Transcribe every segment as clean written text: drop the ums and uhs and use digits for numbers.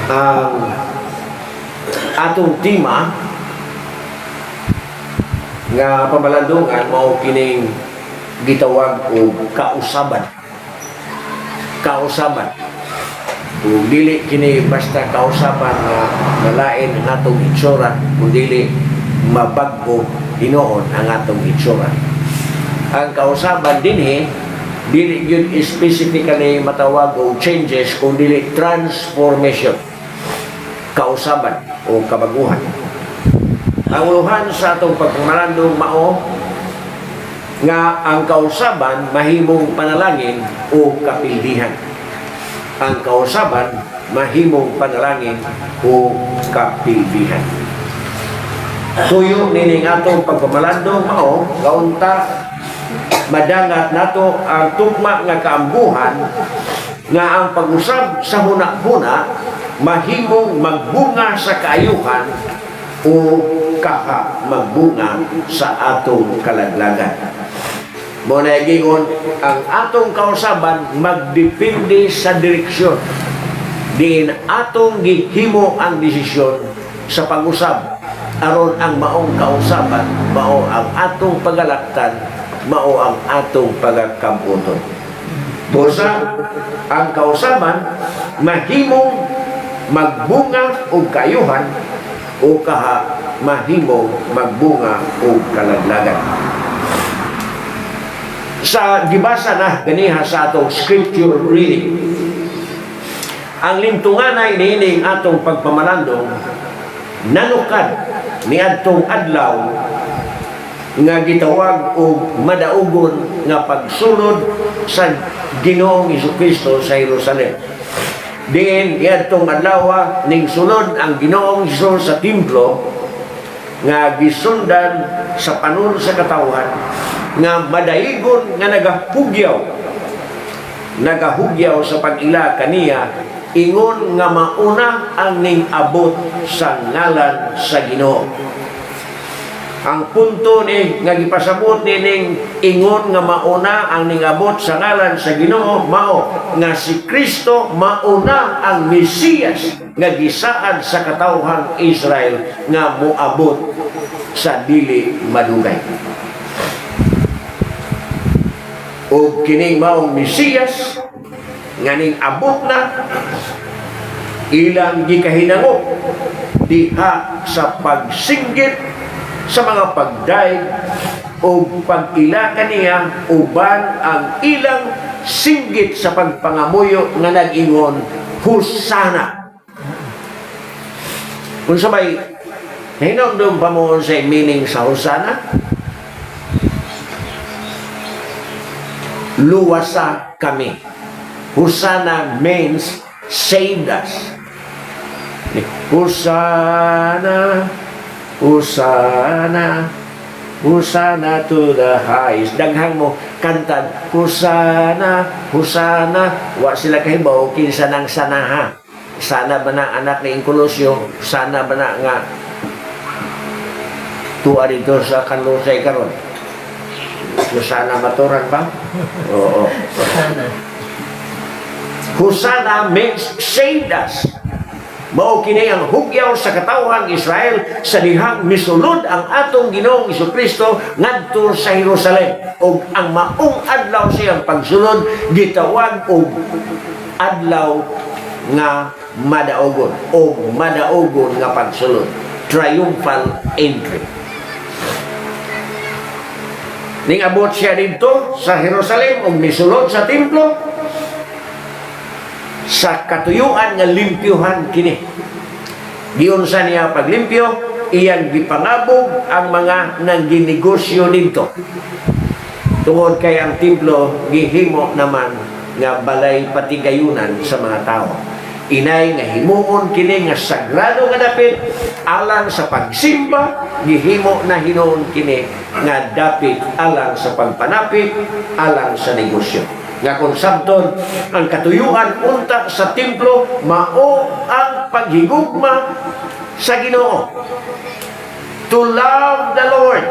ang atong tema nga pamalandungan mao kining gitawag og kausaban. Kausaban. Kung dili kini basta kausaban nga nalain ang atong itsura, kung dili mabag-o hinoon ang atong itsura. Ang kausaban dinhi dili gyud specifically matawag og changes, kung dili transformation. Kausaban o kabaguhan. Ang uluhan sa atong pagpamalandong mao nga ang kausaban mahimong panalangin o kapildihan. Ang kausaban mahimong panalangin o kapildihan. Tuyo nining atong pagpamalandong mao kaunta madangat nato ang tugma nga kaambuhan nga ang pag-usab sa huna-huna mahimong magbunga sa kaayuhan o kaha magbunga sa atong kalaglagan. Muna gigon ang atong kausaban magdepende sa direksyon. Diin atong gihimo ang desisyon sa pag-usab aron ang maong kausaban mao ang atong pagalaktan, mao ang atong pagakabuton. Busa ang kausaban mahimong magbunga og kaayuhan o kaha mahimong magbunga og kalaglagan. Sa gibasa na ganiha sa atong scripture reading, ang limtunganay niining atong pagpamalandong nanukad niadtong adlaw nga gitawag og madaugon nga pagsulod sa Ginoong Jesucristo sa Jerusalem. Diin iadtong adlaw ning sulod ang Ginoong Hesus sa templo nga gisundan sa panuno sa katawhan nga madaigon nga nagahugyaw sa pag-ila kaniya ingon nga mauna ang ning abot sa ngalan sa Ginoo. Ang punto ni nga gipasabot ni ning ingon nga mauna ang ningabot sa ngalan sa Ginoo mao nga si Kristo mauna ang Mesiyas nga gisaad sa katawhang Israel nga moabot sa dili madugay. O kining maong Mesiyas nga ning abot na ilang gikahinangop diha sa pagsinggit sa mga pagdaig o pag-ila kaniya uban ang ilang singgit sa pagpangamuyo nga nag-ingon Hosana. Kung sabay hinagdong pamuon sa meaning sa Hosana, luwasa kami. Hosana means saved us. Hosana, Hosana, Hosana to the highest. Daghang mo kantad, Hosana, Hosana. Wa sila kahibaw kinsa nang sanaha. Sana ba na anak ni Inkulusyo? Sana ba na nga tuwa dito sa kanlusay karon? Hosana maturan ba? Oo. Hosana. Hosana means saved us. Mao kini ang hugyaw sa katawhang Israel sa dihang misulod ang atong Ginoong Jesucristo ngadto sa Jerusalem. Og ang maong adlaw siyang pagsulod gitawag og adlaw nga madaugon o madaugon nga pagsulod, triumphal entry. Ning abot siya dito sa Jerusalem og misulod sa templo sa katuyuan nga limpyuhan kini. Diyon sa niya paglimpyo, iyang gipangabog ang mga nangginegosyo dito. Tungod kay ang templo gihimo naman nga balay patigayunan sa mga tao. Inay nga himuon kini nga sagrado nga dapit alang sa pagsimba, gihimo na hinuon kini nga dapit alang sa pagpanapit, alang sa negosyo. Nga kung sabton ang katuyuan unta sa templo mao ang paghigugma sa Ginoo, to love the Lord,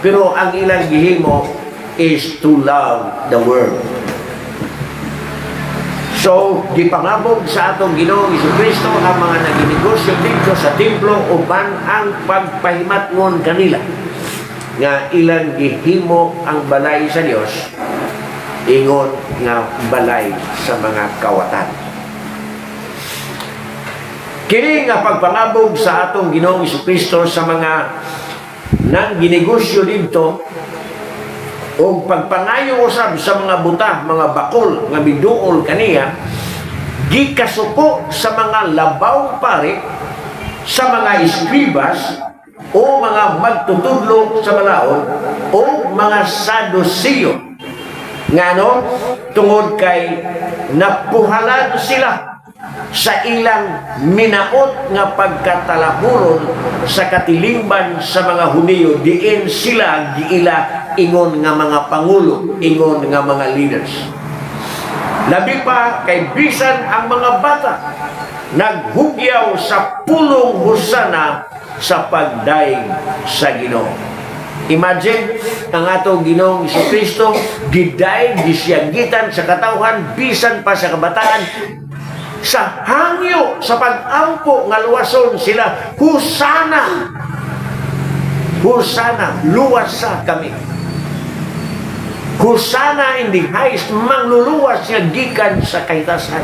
pero ang ilang gihimo is to love the world. So, gipangabog sa atong Ginoong Jesucristo ang mga naginegosyo dito sa templo uban ang pagpahimatngon kanila nga ilang gihimo ang balay sa Dios ingon nga balay sa mga kawatan. Kini nga pagpangabog sa atong Ginoong Jesucristo sa mga nang ginegosyo dito o pagpangayo usab sa mga buta, mga bakol nga biduol kaniya, gikasuko sa mga labaw pare, sa mga eskribas o mga magtutudlo sa malaon o mga Saduceo nga tungod kay napuhalan sila sa ilang minaot nga pagkatalahuron sa katilingban sa mga Hudiyo diin sila giila ingon nga mga pangulo, ingon nga mga leaders. Labi pa kay bisan ang mga bata naghugyaw sa pulong husana sa pagdaig sa Ginoo. Imagine ang atong Ginoong Jesucristo gidaig gisyagitan sa katawhan bisan pa sa kabataan sa hangyo sa pag-ampo nga luwason sila. Husana, husana, luwasa kami. Husana in the highest, mangluluwas niya gikan sa kahitasan.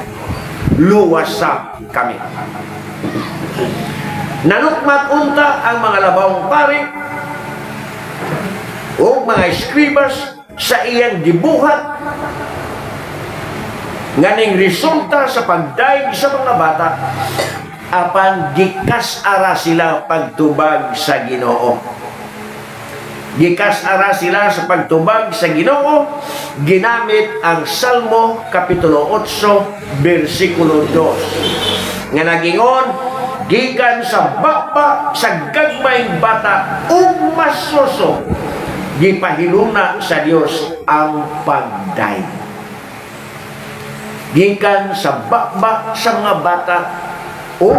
Luwasa kami. Nanukmat unta ang mga labawang pari o mga eskribas sa iyang gibuhat nganing resulta sa pagdaig sa mga bata apan gikas ara sila pagtubag sa Ginoo. Gikas ara sila sa pagtubag sa Ginoo ginamit ang Salmo kapitulo 8 bersikulo 2 nga nagingon, gikan sa bapa sa gagmayng bata ug masuso gipahiluna sa Dios ang pagdaig. Gikan sa baba sa mga bata o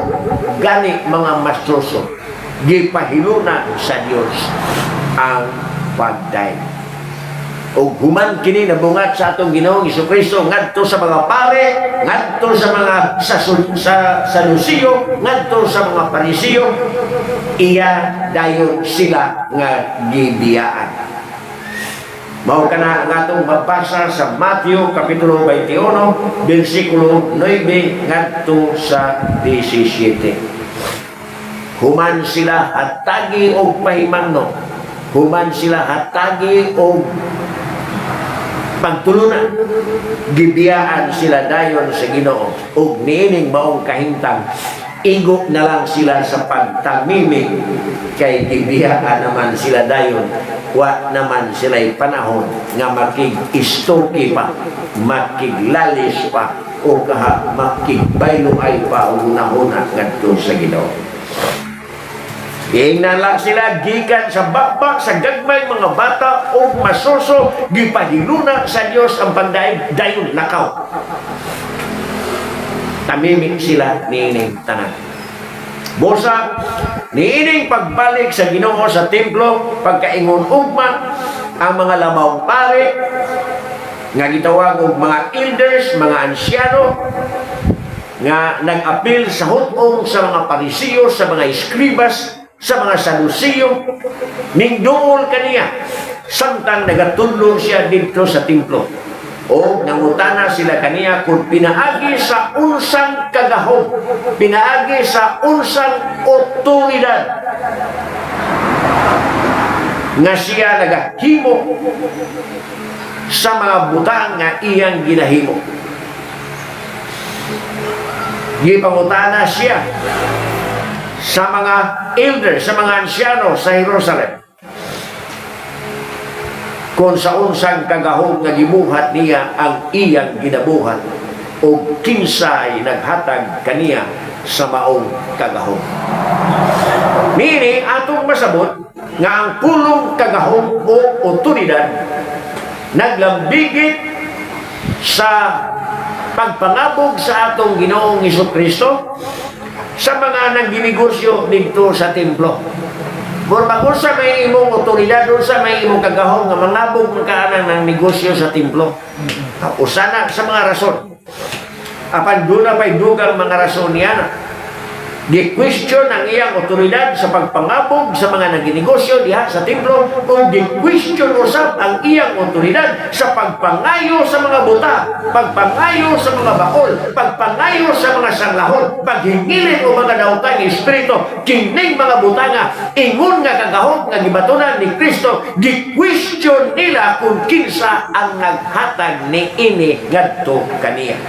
gani mga masuso gipahiluna sa Dios ang pagdaig. O human kini nabungat sa atong Ginoong Jesucristo ngadto sa mga pare, ngadto sa mga Saduceo, ngadto sa mga Pariseo, iya dayon sila nga gibiyaan. Mao kana ang atong mabasa sa Matthew kapitulo 21 bersikulo 9 ngadto sa 17. Human sila hatagi og pahimangno, human sila hatagi og pagtulunan, gibiyaan sila dayon sa Ginoo ug niining maong kahimtang igo na lang sila sa pagtamimik kay gibiyaan naman sila dayon wa naman sila'y panahon nga makig-istoki pa, makiglalis pa o kaha makigbayloay pa o hunahuna ngadto sa Ginoo. Ingnan lang sila gikan sa baba sa gagmay mga bata o masuso gipahiluna sa Dios ang pagdaig dayon lakaw. Tamimik sila niining tanan. Busa niining pagbalik sa Ginoo sa templo pagkaingon ugma ang mga lamawng pare nga gitawag og mga elders, mga ansyano nga nag-apil sa hutong sa mga Pariseo, sa mga eskribas, sa mga Saduceo, ning duol kaniya samtang nagatudlo siya dito sa templo. O nangutana sila kaniya kung pinaagi sa unsang kagahom, pinaagi sa unsang otoridad nga siya nagahimo sa mga butang nga iyang ginahimo. Gipangutana siya sa mga elders, sa mga ansyano sa Jerusalem kung sa unsang kagahom nga gibuhat niya ang iyang ginabuhat o kinsay naghatag kaniya sa maong kagahom. Meaning, atong masabot nga ang pulong kagahom o otoridad naglambigit sa pagpangabog sa atong Ginoong Jesucristo sa mga nangginegosyo dito sa templo. Murag sa may imong otoridad, sa may imong kagahom nga mangabog magkaanan ng negosyo sa templo. Usana sa mga rason. Apan doon na pa'y dugang mga rason niya. Di-question ang iyang otoridad sa pagpangabog sa mga naginegosyo diha sa templo, o di-question usap ang iyang otoridad sa pagpangayo sa mga buta, pagpangayo sa mga bakol, pagpangayo sa mga sanglahon, paghingilin o mga daotang espiritu. Kining mga buta nga ingon nga kagahot nga gibatunan ni Kristo, di-question nila kung kinsa ang naghatag ni ini ngadto kaniya.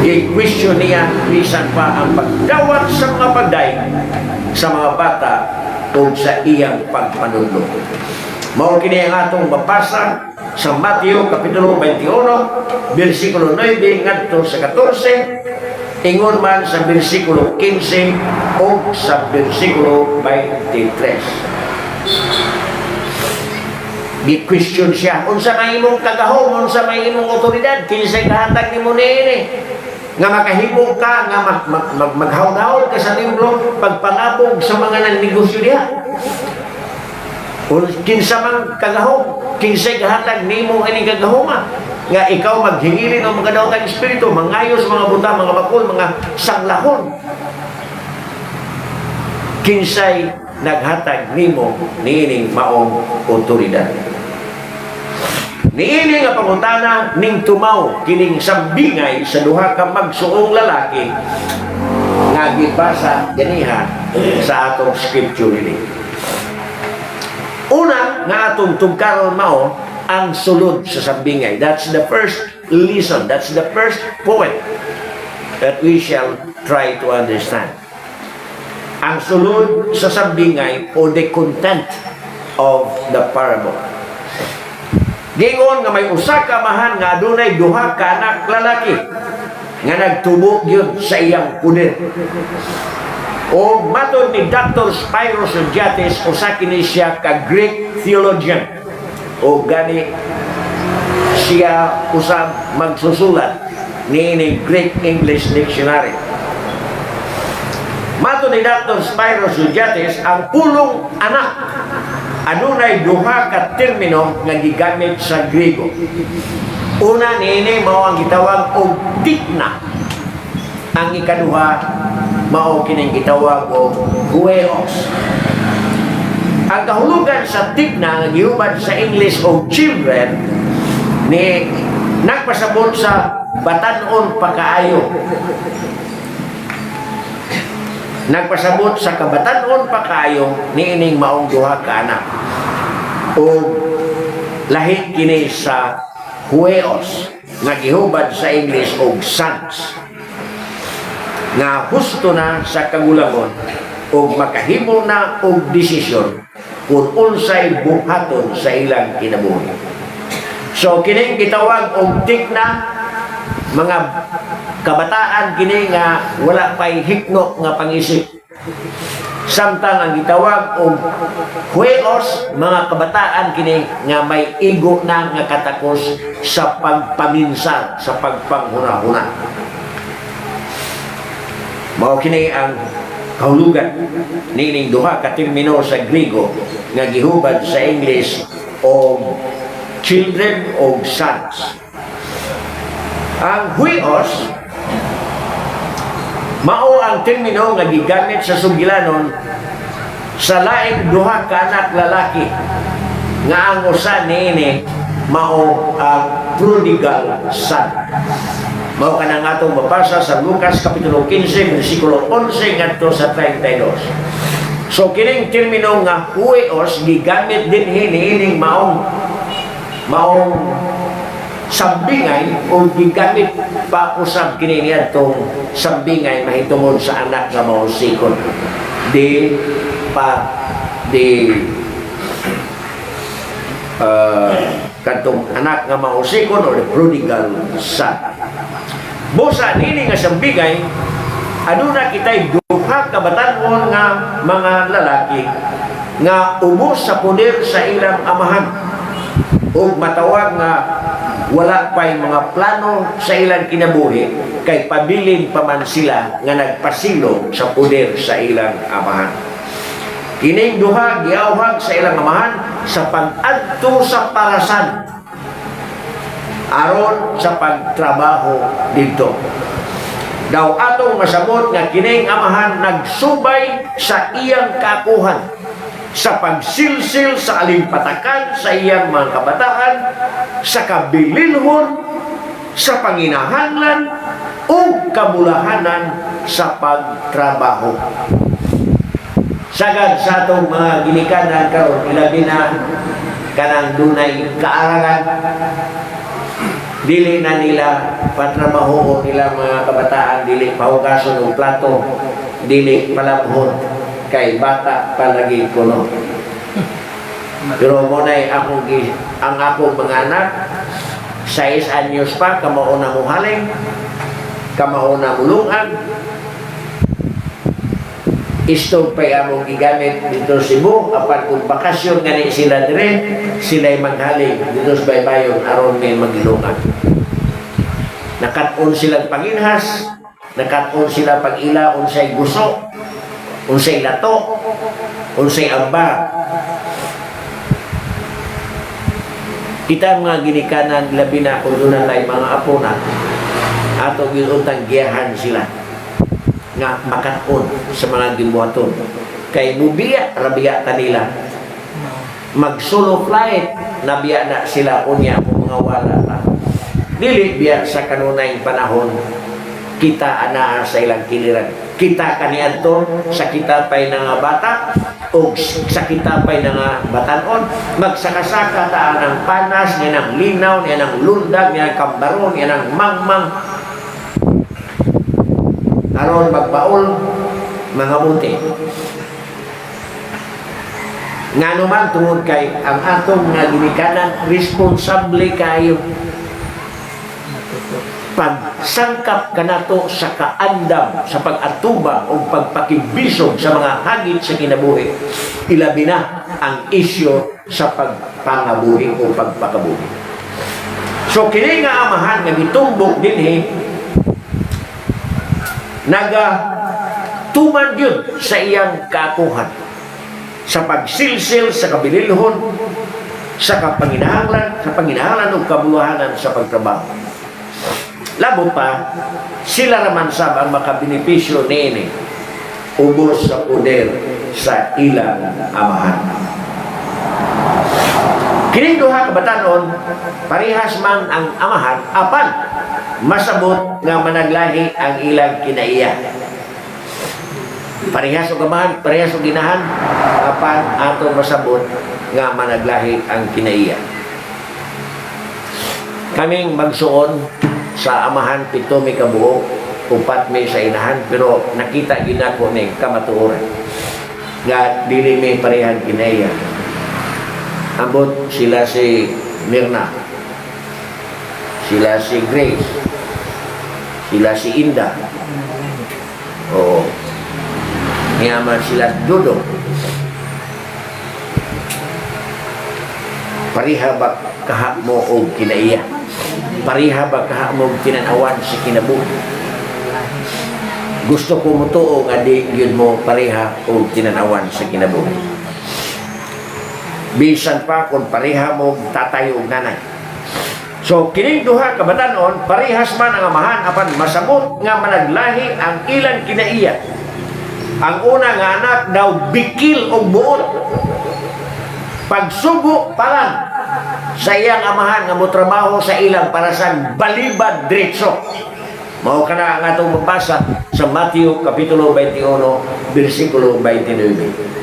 I-question niya bisan pa ang pagdawat sa mga pagday sa mga bata o sa iyang pagpanunod. Mao kini ang atong mabasa sa Mateo kapitulo 21 bersikulo 9 ngadto sa 14, ingon man sa bersikulo 15 o sa bersikulo 23. Gi-question siya, unsa may imong kagahom, unsa may imong otoridad, kinsay kahatag nimo niini nga makahimo ka nga maghawd-hawd ka sa templo pagpangabog sa mga nagnegosyo diha. Kinsa man kagahom, kinsay kahatag nimo ani kagahoma nga ikaw maghingilin ng mga daotang espiritu, mangayos mga buta, mga bakol, mga sanglahon. Kinsay naghatag nimo niining maong otoridad. Niini nga pangutana ning tumaw kining sambingay sa duha ka magsuong lalaki nga gibasa ganiha sa atong scripture ini. Una nga atong tugkaron mao ang sulod sa sambingay. That's the first lesson. That's the first point that we shall try to understand. Ang sulod sa sambingay o the content of the parable. Gingon nga may usa ka mahan nga adunay duha ka anak lalaki nga nagtubo gyud sa iyang puder. O matod ni Dr. Spyros Zodhiates, usa kini siya ka Greek theologian. O gani siya usab magsusulat ni Greek English Dictionary. Matod ni Dr. Spyros Zodhiates, ang pulong anak adunay duha ka termino nga gigamit sa Griego. Una niini mao ang gitawag og tikna. Ang ikaduha mao kining gitawag og hueos. Ang kahulugan sa tikna nga gihubad sa English og children ni nagpasabot sa batan-on pakaayo. Nagpasabot sa kabatan-on pa kayo niining maong duha ka anak. O lahi kini sa hueos nga gihubad sa English og sons. Nga husto na sa kagulagon o makahimo na og desisyon kung unsay buhaton sa ilang kinabuhi. So kining gitawag og tikna, mga kabataan kini nga wala pay hikno nga pangisip. Samtang ang gitawag og hueos, mga kabataan kini nga may igo na nga katakos sa pagpaminsan, sa pagpanghuna-huna. Mao kini ang kahulugan nining duha ka termino sa Griego nga gihubad sa English og children og sons. Ang huios mao ang termino nga gigamit sa sugilanon sa laing duha ka anak lalaki nga ang usa niini mao ang prodigal son. Mao kanang atong mabasa sa Lucas kapitulo 15 bersikulo 11 ngadto sa 32. So kining termino nga huios gigamit din niining maong sambingay o gigamit pa usab kini niadtong sambingay mahitungod sa anak nga mausikon di katong anak nga mausikon o the prodigal son. Busa nini nga sambingay aduna kitay duha ka batan-on nga mga lalaki nga ubos sa poder sa ilang amahan o matawag nga wala pa'y mga plano sa ilang kinabuhi kay pabilin pa man sila nga nagpasilo sa poder sa ilang amahan. Kining duha giawhag sa ilang amahan sa pag-adto sa parasan. aron sa pagtrabaho dito. Daw atong masabot nga kining amahan nagsubay sa iyang kaakuhan sa pagsilsil sa alimpatakan sa iyang mga kabataan, sa kabilinhon, sa panginahanglan o kabulahanan sa pagtrabaho. Sagad sa atong mga ginikanan karon, ilabi na kanang dunay kaaralan, dili na nila patrabaho nila mga kabataan, dili pahugason og plato, dili palabhon kay bata palagi kuno. Pero mo nay ang akong mga anak 6 anyos pa, kamao na muhaling, kamao na mulungan. Istog pa among gigamit dito sa Cebu, apan kung bakasyon gani sila dire, sila'y maghaling dito sa baybayon aron may magilungan. Nakat-on silang panginhas, nakat-on sila pag-ila, unsay guso, unsay lato, unsay amba. Kita mga ginikanan, labi na kung doon na mga apo na, ato ginuntang giyahan sila nga makaton sa mga gibuhaton. Kay mubiya, rabiya kanila. Mag-solo flight, nabiya na sila unya kung mga wala pa. Dili biya sa kanunay panahon, kita ana sa ilang kiliran. Kita kaniadto sa kitapay nga bata o sa kitapay nga batanon, magsakasaka taan ng panas, yan ang linaw, yan ang lundag, yan ang kambaron, yan ang mangmang. Aron magpaol mga munti. Nga naman tungod kay ang atong nga ginikanan responsable kayo pagsangkap kanato sa kaandam sa pag-atuba o pagpakibisog sa mga hagit sa kinabuhi, ilabi na ang isyo sa pagpangabuhi o pagpakabuhi. So kini nga amahan nga gitumbok dinhi naga tuman yun sa iyang kaakuhan sa pagsilsil sa kabililhon, sa panginahanglan o kabuluhanan sa pagtrabaho. Labo pa, sila naman sab ang makabenepisyo niini ubos sa poder sa ilang amahan. Kining duha ka batanon, parehas man ang amahan, apan masabot nga managlahi ang ilang kinaiya. Parehas o gamahan, parehas o ginahan, apan ato masabot nga managlahi ang kinaiya. Kaming magsuon sa amahan 7 may kabuok, 4 may sa inahan, pero nakita ginako ning kamatuoran nga dili may parehang kinaiya. Ambot sila si Mirna, sila si Grace, sila si Inda, o niyaman sila Dodo. Pariha ba kaha mo o kinaiya? Pariha ba kaha mo tinanawan sa kinabuhi? Gusto ko mo tuo nga di yun mo pariha o tinanawan sa kinabuhi. Bisan pa kung pariha mo tatayo og nanay. So kining duha ka batanon, parehas man ang amahan, apan masabot nga managlahi ang ilang kinaiya. Ang una nga anak daw bikil og buot, pagsugo pa lang sa iyang amahan nga motrabaho sa ilang para sa balibad diretso. Mao kana ang atong mabasa sa Matthew kapitulo 21 bersikulo 29.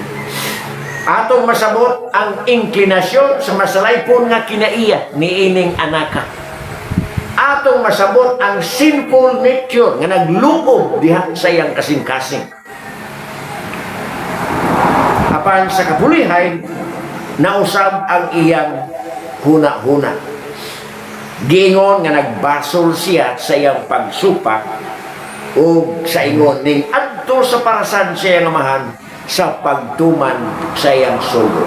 Atong masabot ang inklinasyon sa masalaypon nga kinaiya ni ining anaka. Atong masabot ang sinful nature nga nagluob diha sa iyang kasing-kasing. Apan sa kapulihay, nausab ang iyang huna-huna. Giingon nga nagbasol siya sa iyang pagsupak o sa ingon ning adto sa parasan sa iyang amahan sa pagtuman sa iyang sugo.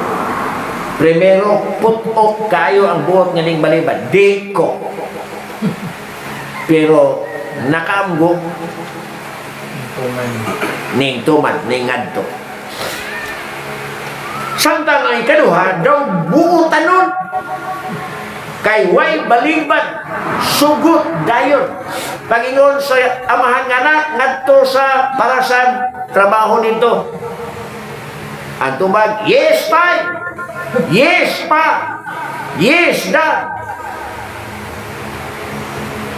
Primero, putok kayo ang buot nga ning balibad. Di ko. Pero nakaamgo ning tuman, ning adto. Samtang ang ikaduha, daw buutan nun. kay way balibad sugot dayon. Pangingon sa amahan nga na ngadto sa parasan trabaho nito. Ang tubag, yes pa, yes pa, yes da.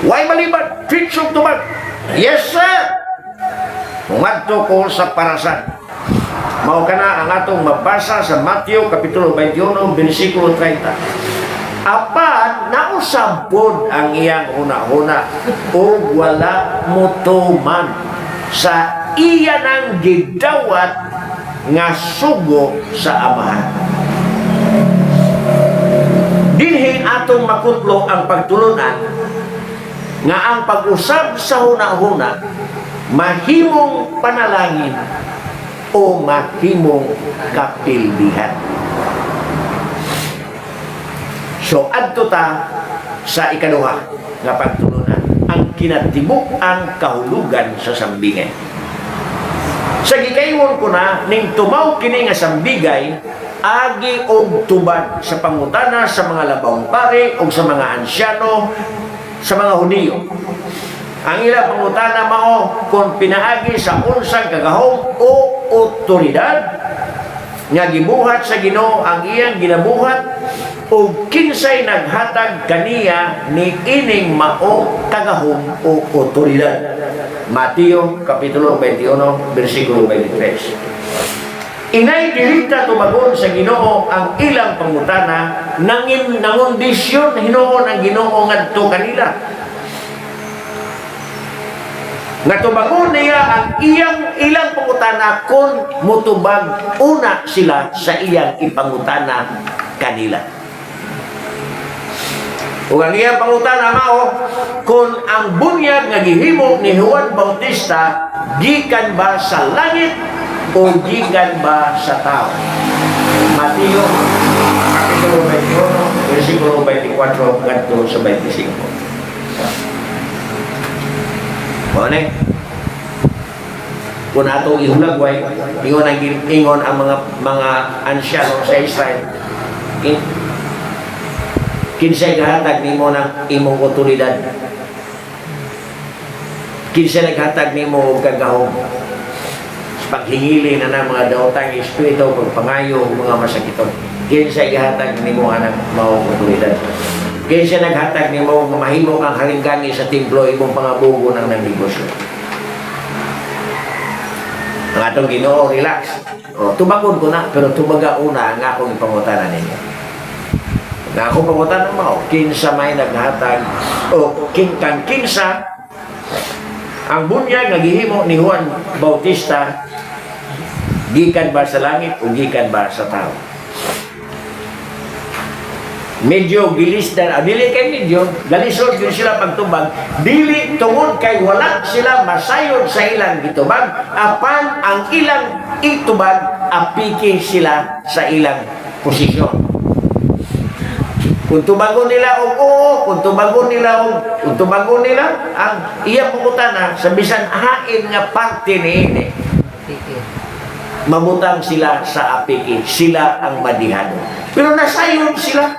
Way balibad, fitsog tubag, yes sir. Ngadto ko sa parasan. Mao kana ang atong mabasa sa Mateo kapitulo 21 bersikulo 30. Apan nausab pod ang iyang una-una o wala motuman sa iya nang gidawat nga sugo sa amahan. Dinhi atong makutlo ang pagtulunan nga ang pag-usab sa huna-huna mahimong panalangin o mahimong kapildihan. So, adto ta sa ikaduha nga pagtulunan, ang kinatibuk-ang kahulugan sa sambingay. Sa gikayon ko na, ning tumaw kini nga sambigay, agi og tubad sa pangutana sa mga labawng pare o sa mga ansyano, sa mga Hudiyo. Ang ilang pangutana mao kung pinaagi sa unsang kagahom o otoridad nga gibuhat sa Ginoo ang iyang ginabuhat o kinsay naghatag kaniya ni ining mao kagahom o otoridad. Mateo kapitulo 21 bersikulo 23. Inay dilita tumagon sa Ginoo ang ilang pangutana nangondisyon hinuon ang Ginoo ngadto kanila. Nga tumagon niya ang ilang pangutana kung mutubag una sila sa iyang ipangutana kanila. Ug ang iyang pangutana mao kung ang bunyag nga gihimo ni Juan Bautista gikan ba sa langit o gikan ba sa tao? Mateo kapitulo 21 bersikulo 24 ngadto sa 25. Mone, kung atong ihulagway, ingon ang mga ansyano sa Israel, kinsay gahatag nimo ng imong otoridad, kinsay naghatag nimo og kagahom, paghingili na mga daotang espiritu, pagpangayo, mga masakiton, kinsay gahatag nimo anang mao otoridad. Kaya siya naghatag ni mo mahimo ang haringgangi sa templo imong pangabugo ng negosyo. Ang atong Ginoo, relax. O, tubagon ko na, pero tubaga una ang akong ipangutanan ninyo. Ang akong pangutanan mo, kinsa may naghatag o kinsa ang bunyag nga gihimo ni Juan Bautista gikan ba sa langit o gikan ba sa tao? Medyo gilisdan, dili kay medyo galisod yun sila pagtubag, dili tungod kay wala sila masayod sa ilang gitubag, apan ang ilang itubag apiki sila sa ilang posisyon. Kung tubagon nila og oo, kung tubagon nila ang iya pukutana sa bisan hain nga parte niini, mabutang sila sa apiki, sila ang madihado. Pero nasayon sila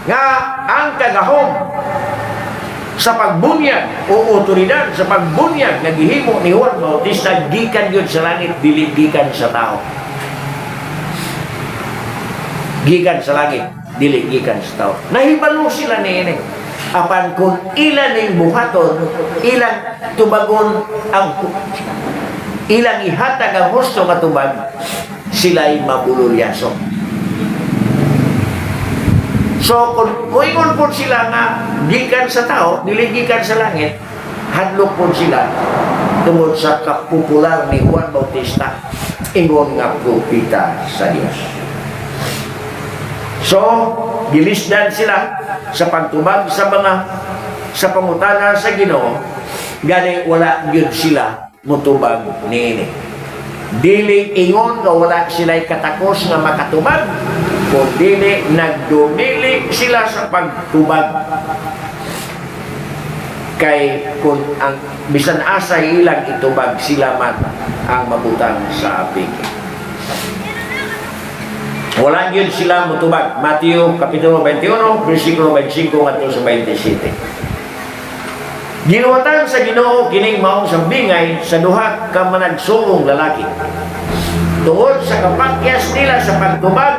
nga ang kagahom sa pagbunyag o otoridad sa pagbunyag na gihimo ni Juan Bautista gikan yun sa langit, dili gikan sa tao. Gikan sa langit, dili gikan sa tao. Nahibalo sila niini. Apan kung ilan ning buhaton, ilang tubagon ang ilang ihatag ang husto nga tubag, sila'y mabuluryaso. So, kung muingon po sila nga gikan sa tao, dili gikan sa langit, hadlok po sila tungod sa kapopular ni Juan Bautista, ingon nga propeta sa Dios. So, gilisdan sila sa pagtubag sa pangutana sa Ginoo, gani wala gyud sila mutubag niini. Dili ingon nga wala sila'y katakos nga makatubag, kung dili nagdumili sila sa pagtubag. Kay kung ang bisan asa ilang itubag, sila man ang mabutang sa apik. Wala yun sila mutubag. Mateo Kapitulo 21, versikulo 25 at sa 27. Ginuwatan sa Ginoo kining maong sambingay sa duha ka managsuong lalaki. Tungod sa kapakyas nila sa pagtubag,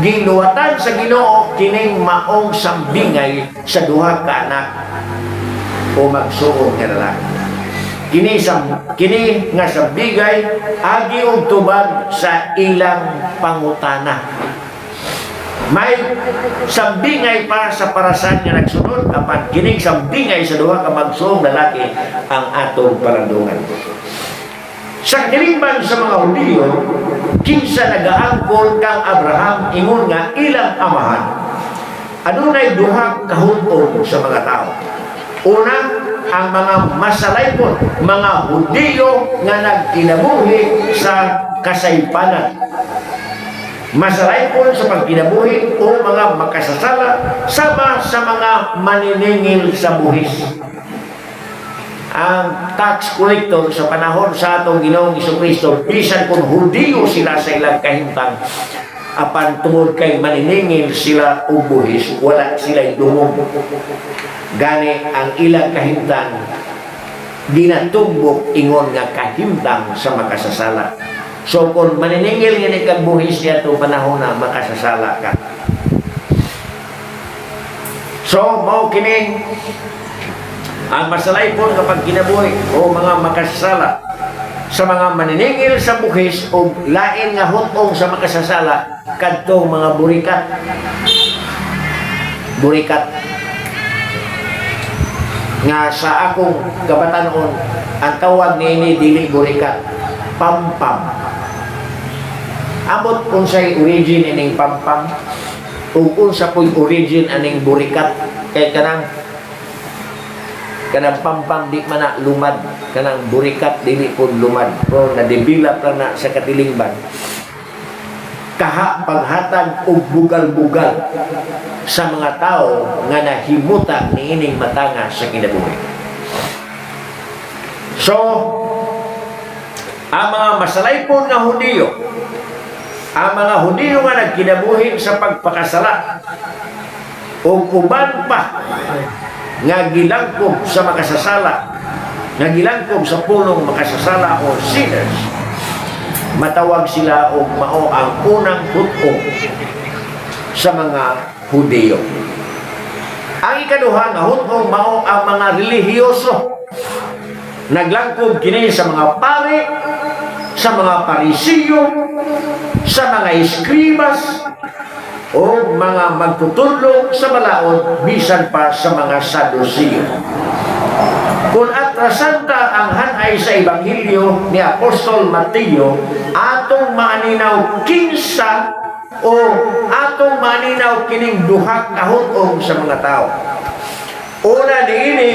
ginuwatan sa Ginoo kining maong sambingay sa duha ka anak o magsuong nga lalaki. Kini nga sambingay agi og tubag sa ilang pangutana. May sambingay para sa parasan nga nagsunod apan kining sambingay sa duha ka magsuong lalaki ang atong paradungan. Sa kilingban sa mga Hudiyo, kinsa nagaangkol kang Abraham ingon nga ilang amahan. Adunay duha ka hutom sa mga tao. Una, ang mga masalaypon, mga Hudiyo nga nagkinabuhi sa kasaypanan. Masalaypon sa pagkinabuhi o mga makasasala sama sa mga maniningil sa buhis. Ang tax collector sa panahon sa atong Ginoong Jesucristo, bisan kung Hudiyo sila sa ilang kahimtang, apan tungod kay maniningil sila o buhis, wala sila'y dungog. Gani ang ilang kahimtang ginatumbok ingon nga kahimtang sa makasasala. So kung maniningil nga ni kagbuhis niya itong panahon na makasasala ka. So mao kini ang masalaypon kapag kinabuhi o mga makasasala sa mga maniningil sa buhis o lain nga hutong sa makasasala kadtong mga burikat. Burikat nga sa akong kabatanon ang tawag niini dili burikat, pampam. Amot unsay origin ining pampam ug unsa poy origin aning burikat kay kanang pampam di man na lumad, kanang burikat dili pud lumad pero na-develop lang na sa katilingban. Kaha paghatag og bugal-bugal sa mga tao nga nahimutan niining matanga sa kinabuhi. So, ang mga masalaypon nga Hudiyo, ang mga Hudiyo nga nagkinabuhi sa pagpakasala o uban pa nga gilangkob sa makasasala, nga gilangkob sa punong makasasala o sinners, matawag sila o mao ang unang hutong sa mga Hudiyo. Ang ikaduha nga hutong mao ang mga relihiyoso. Naglangkob kini sa mga pari, sa mga parisiyo, sa mga eskribas, o mga magtutulong sa balaod, bisan pa sa mga Sadusiyo. Kung atrasanta ang hanay sa Ebanghelyo ni Apostol Mateo, atong maninaw kinsa o atong maninaw kining duha ka hutong sa mga tao. Una niini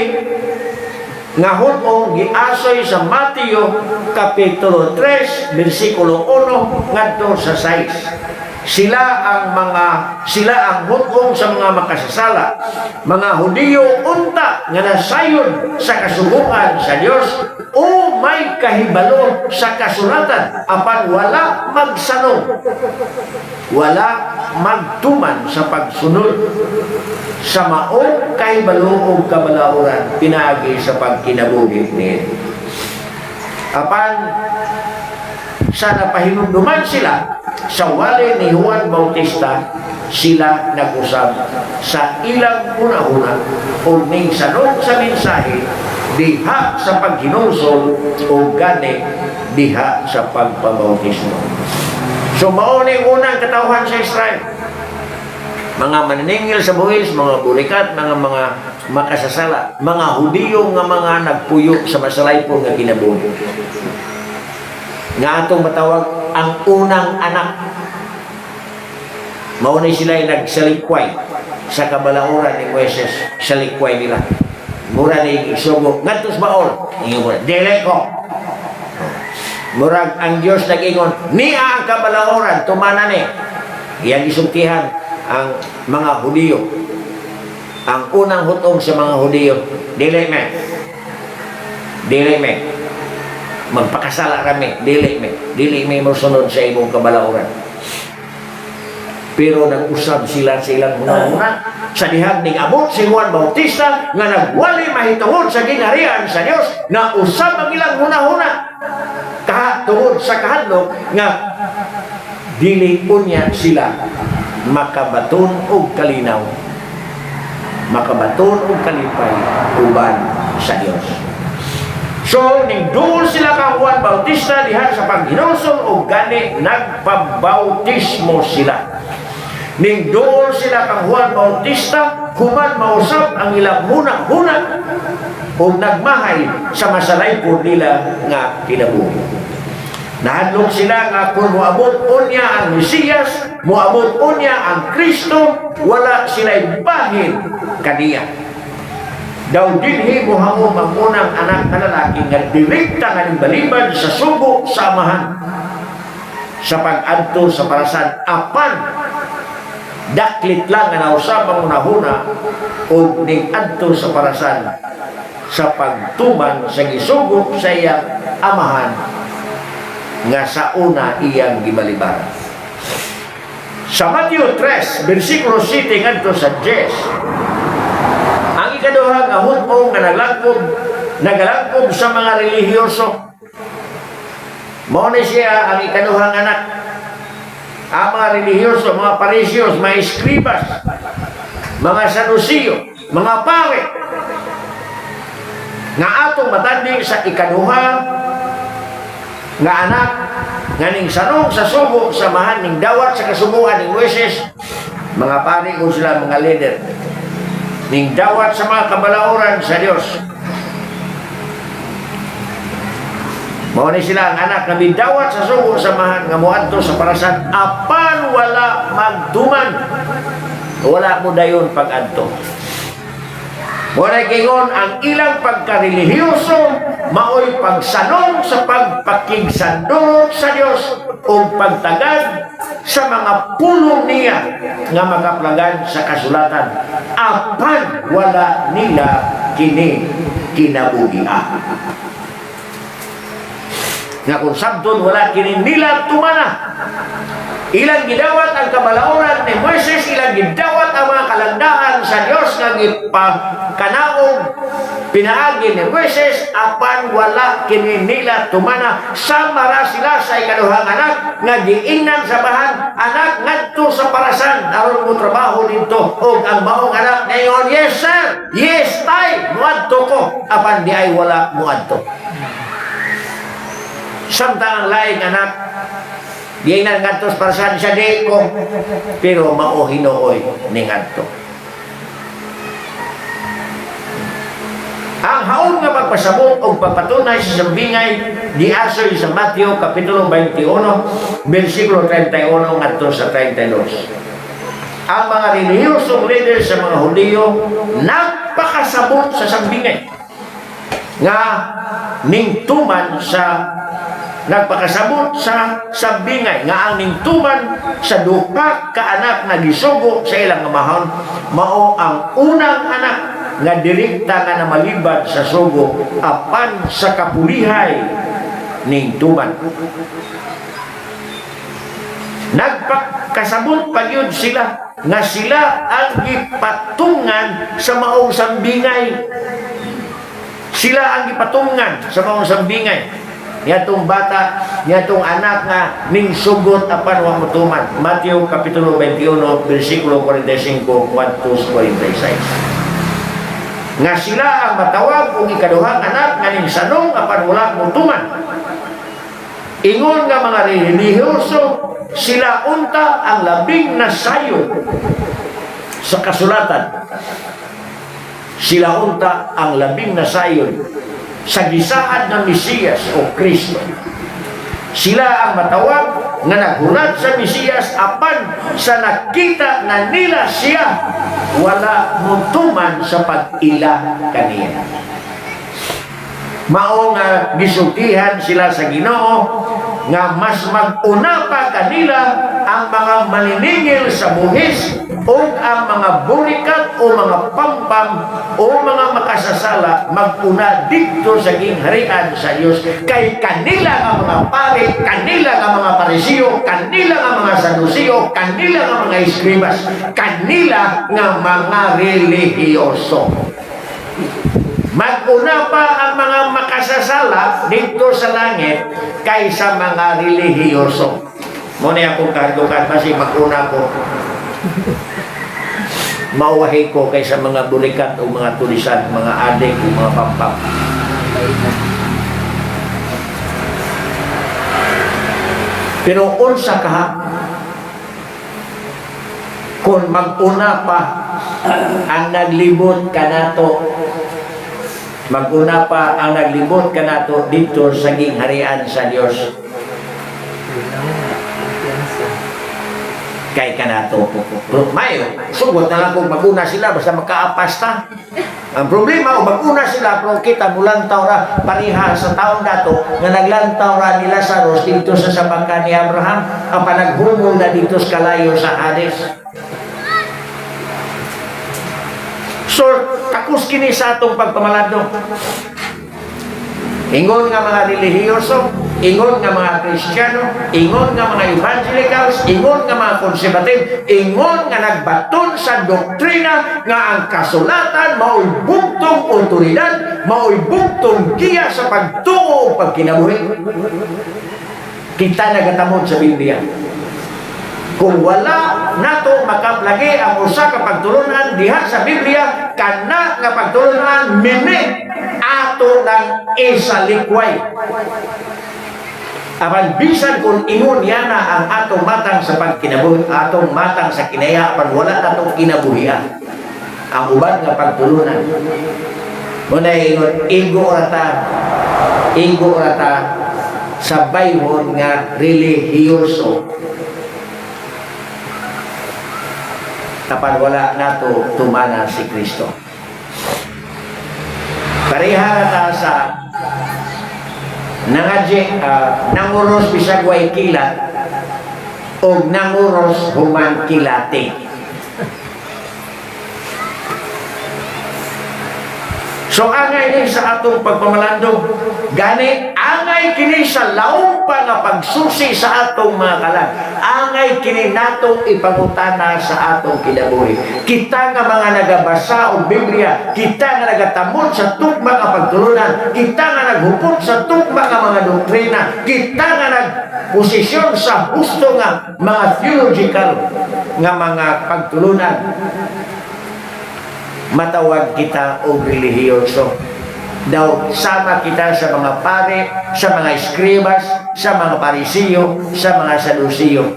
nga hutong giasoy sa Mateo Kapitulo 3, versikulo 1 ngadto sa 6. Sila ang hutong sa mga makasasala, mga Hudiyo unta nga nasayon sa kasubukan sa Dios o may kahibalo sa kasulatan apan wala magsanong, wala magtuman sa pagsunod sa maong kahibalo o kabalauran pinaagi sa pagkinabuhi niya. Apan sa napahinumduman sila sa wali ni Juan Bautista, sila nag-usab sa ilang una-una o ning sanod sa mensahe diha sa paghinungsol o gani diha sa pagpabautismo. So mao ni unang katawhan sa Israel, mga maniningil sa buhis, mga burikat, mga makasasala, mga Hudiyo nga mga nagpuyo sa masalaypon nga kinabuhi, nga atong matawag ang unang anak. Maunay sila ay nagsalikway sa kabalauran ni Moises, salikway nila. Mura ni isugo, ngantos baol, dili ko. Murag ang Diyos nag-ingon, niya ang kabalauran, tumana ni. Iyang isultihan ang mga Hudiyo. Ang unang hutong sa mga Hudiyo, dili me. Magpakasala kami, dili me mosunod sa imong kabalauran. Pero nag-usab sila sa ilang una-una sa dihang ning abot si Juan Bautista nga nagwali mahitungod sa gingharian sa Dios na usab ang ilang una-una tungod sa kahadlok nga dili unya sila makabaton og kalinaw, makabaton og kalipay uban sa Dios. So, ningduol sila kang Juan Bautista diha sa paghinusol o gani nagpabautismo sila. Ningduol sila kang Juan Bautista human mausap ang ilang hunang-hunang o nagmahay sa masalaypon nila nga kinabuhi. Nahadlok sila nga kung moabot unya ang Mesiyas, moabot unya ang Kristo, wala sila'y bahin kaniya. Daw dinhi mohamo mamunang anak na lalaki nga direkta nga balibad sa sugo sa amahan sa pag-adto sa parasan apan daklit lang nga nausab ang unahuna o ning adto sa parasan sa pagtuman sa gisugo sa iyang amahan nga sa una iyang gibalibar. Sa Matthew 3 versikulo 7 ngadto sa 10, ang ikaduha nga hutong nga nagalangkob sa mga relihiyoso. Mao ni siya ang ikaduhang anak. Ang mga relihiyoso, mga Parisios, mga eskribas, mga Sadusiyo, mga pawe nga atong matanding sa ikaduha nga anak nga ning sanong sa sugo samahan ning dawat sa kasubuan ning Moises, mga pari kung sila mga leader ning dawat sa mga kabalauran sa Dios. Mao ni sila ang anak nga midawat sa sugo samahan nga moadto sa parasan apan wala magtuman, wala mo dayon pag-adto. Muna kingon ang ilang pagkarelihiyoso maoy pagsanong sa pagpakigsandot sa Dios o pagtagad sa mga pulong niya nga makaplagan sa kasulatan apan wala nila kini kinabuhian. Nga kung sabton wala kini nila tumana. Ilang gidawat ang kabalauran ni Moises, ilang gidawat ang mga kalandaan sa Dios nga gipakanaog pinaagi ni Moises apan wala kini nila tumana. Samara sila sa ikaduhang anak nga giingnan sa bahan anak ngadto sa parasan aron mo trabaho dito og ang maong anak ngayon, yes sir, yes tay, muadto ko apan di ay wala muadto. Samtang ang laing anak di na ngadto sa parasan siya di ko pero mao hinuoy ni ngadto. Ang haon nga pagpasabot o pagpatunay sa sambingay diasoy sa Mateo kapitulo 21 bersikulo 31 ngadto sa 32. Ang mga relihiyosong leader sa mga Hudiyo nagpakasabot sa sambingay nga ningtuman sa nagpakasabot sa sabingay nga ang ningtuman sa duha ka anak na gisugo sa ilang amahon mao ang unang anak nga direkta nga namalibad sa sugo apan sa kapulihay ningtuman. Nagpakasabot pagyud sila nga sila ang gipatungan sa maong sambingay. Sila ang gipatungan sa maong sambingay. Niyatong bata, niyatong anak nga ning sugot apan wa motuman. Mateo kapitulo 21 bersikulo 45 hangtod 46. Nga sila ang matawag og ikaduhang anak nga ning sanong apan wala motuman. Ingon nga mga relihiyoso sila unta ang labing nasayon sa kasulatan. Sila unta ang labing nasayon sa gisaad ng Mesiyas o Kristo. Sila ang matawag nga naghulat sa Mesiyas apan sa nakita na nila siya wala mutuman sa pag-ila kaniya. Mao nga gisultihan sila sa Ginoo nga mas mag-una pa kanila ang mga maniningil sa buhis o ang mga burikat o o mga pampam o mga makasasala maguna dito sa gingharian sa Dios, kay kanila nga mga pare, kanila nga mga parisiyo, kanila nga mga sadusiyo, kanila nga mga eskribas, kanila nga mga relihiyoso. Maguna pa ang mga makasasala dito sa langit kaysa mga relihiyoso. Muna akong kadukan, kasi maguna ko. Mauwahi ko kaysa mga bulikat o mga tulisan, mga adik o mga pampam. Pero unsa ka kung mag-una pa ang naglibot ka nato, mag-una pa ang naglibot ka nato dito sa gingharian sa Dios, kay kanato. Mayo, sugot na lang kung mag-una sila basta magkaapasta. Ang problema, o mag-una sila, pero kita mulantaw ra pariha sa taong dato nga naglantaw ra ni Lazarus dito sa sabangka ni Abraham, ang panaghumol na dito sa kalayo sa Hades. So, takos kini sa atong pagpamalado. Ingon nga mga relihiyoso, ingon nga mga Kristiyano, ingon nga mga evangelicals, ingon nga mga konservative, ingon nga nagbaton sa doktrina nga ang kasulatan mao'y bugtong otoridad, mao'y bugtong giya sa pagtuo o pagkinabuhi. Kita nagatamod sa Biblia. Kung wala nato makaplagi ang usa ka pagtulunan diha sa Biblia, kana nga pagtulunan mini ato ng isalikway. Apan bisan kung ingon yana ang atong matang sa pagkinabuhi, atong matang sa kinaya, apan wala natong kinabuhian ang uban nga pagtulunan. Muna ingon, igo rata sa bayhon nga relihiyoso. Tapan wala nato tumana si Kristo. Pareha ta sa nanguros bisag way kilat o nanguros human kilate. So angay ni sa atong pagpamalandong, gani angay kini sa laom pa nga pagsusi sa atong mga kalag. Angay kini natong ipangutana sa atong kinabuhi. Kita nga mga nagabasa og Biblia, kita nga nagatamod sa tugma nga pagtulunan, kita nga naghupot sa tugma nga mga doktrina, kita nga nagposisyon sa husto nga mga theological nga mga pagtulunan, matawag kita o relihiyoso. Daw sama kita sa mga pare, sa mga eskribas, sa mga parisiyo, sa mga sadusiyo,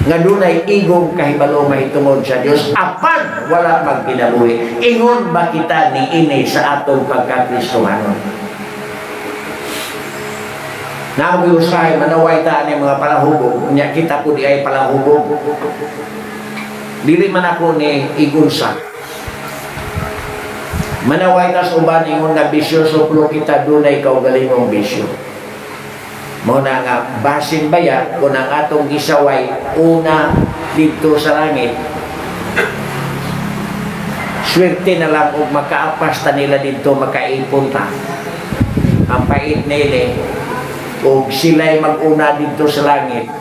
nga dunay igong kahibalo mahitungod sa Dios, apan wala magkinabuhi. Ingon ba kita ni ini sa atong pagkakristohanon? Namuusay manaway ta ni mga palahubog, nya kita po di ay palahubog. Dili man ako ni igunsa. Manaway tas uban ingon na bisyo, suplo kita dunay kaugalingong bisyo. Muna nga basin baya kung ang atong gisaway una dito sa langit, swerte na lang kung makaapasta nila dito, makaipunta ang pait nila o sila'y mag-una dito sa langit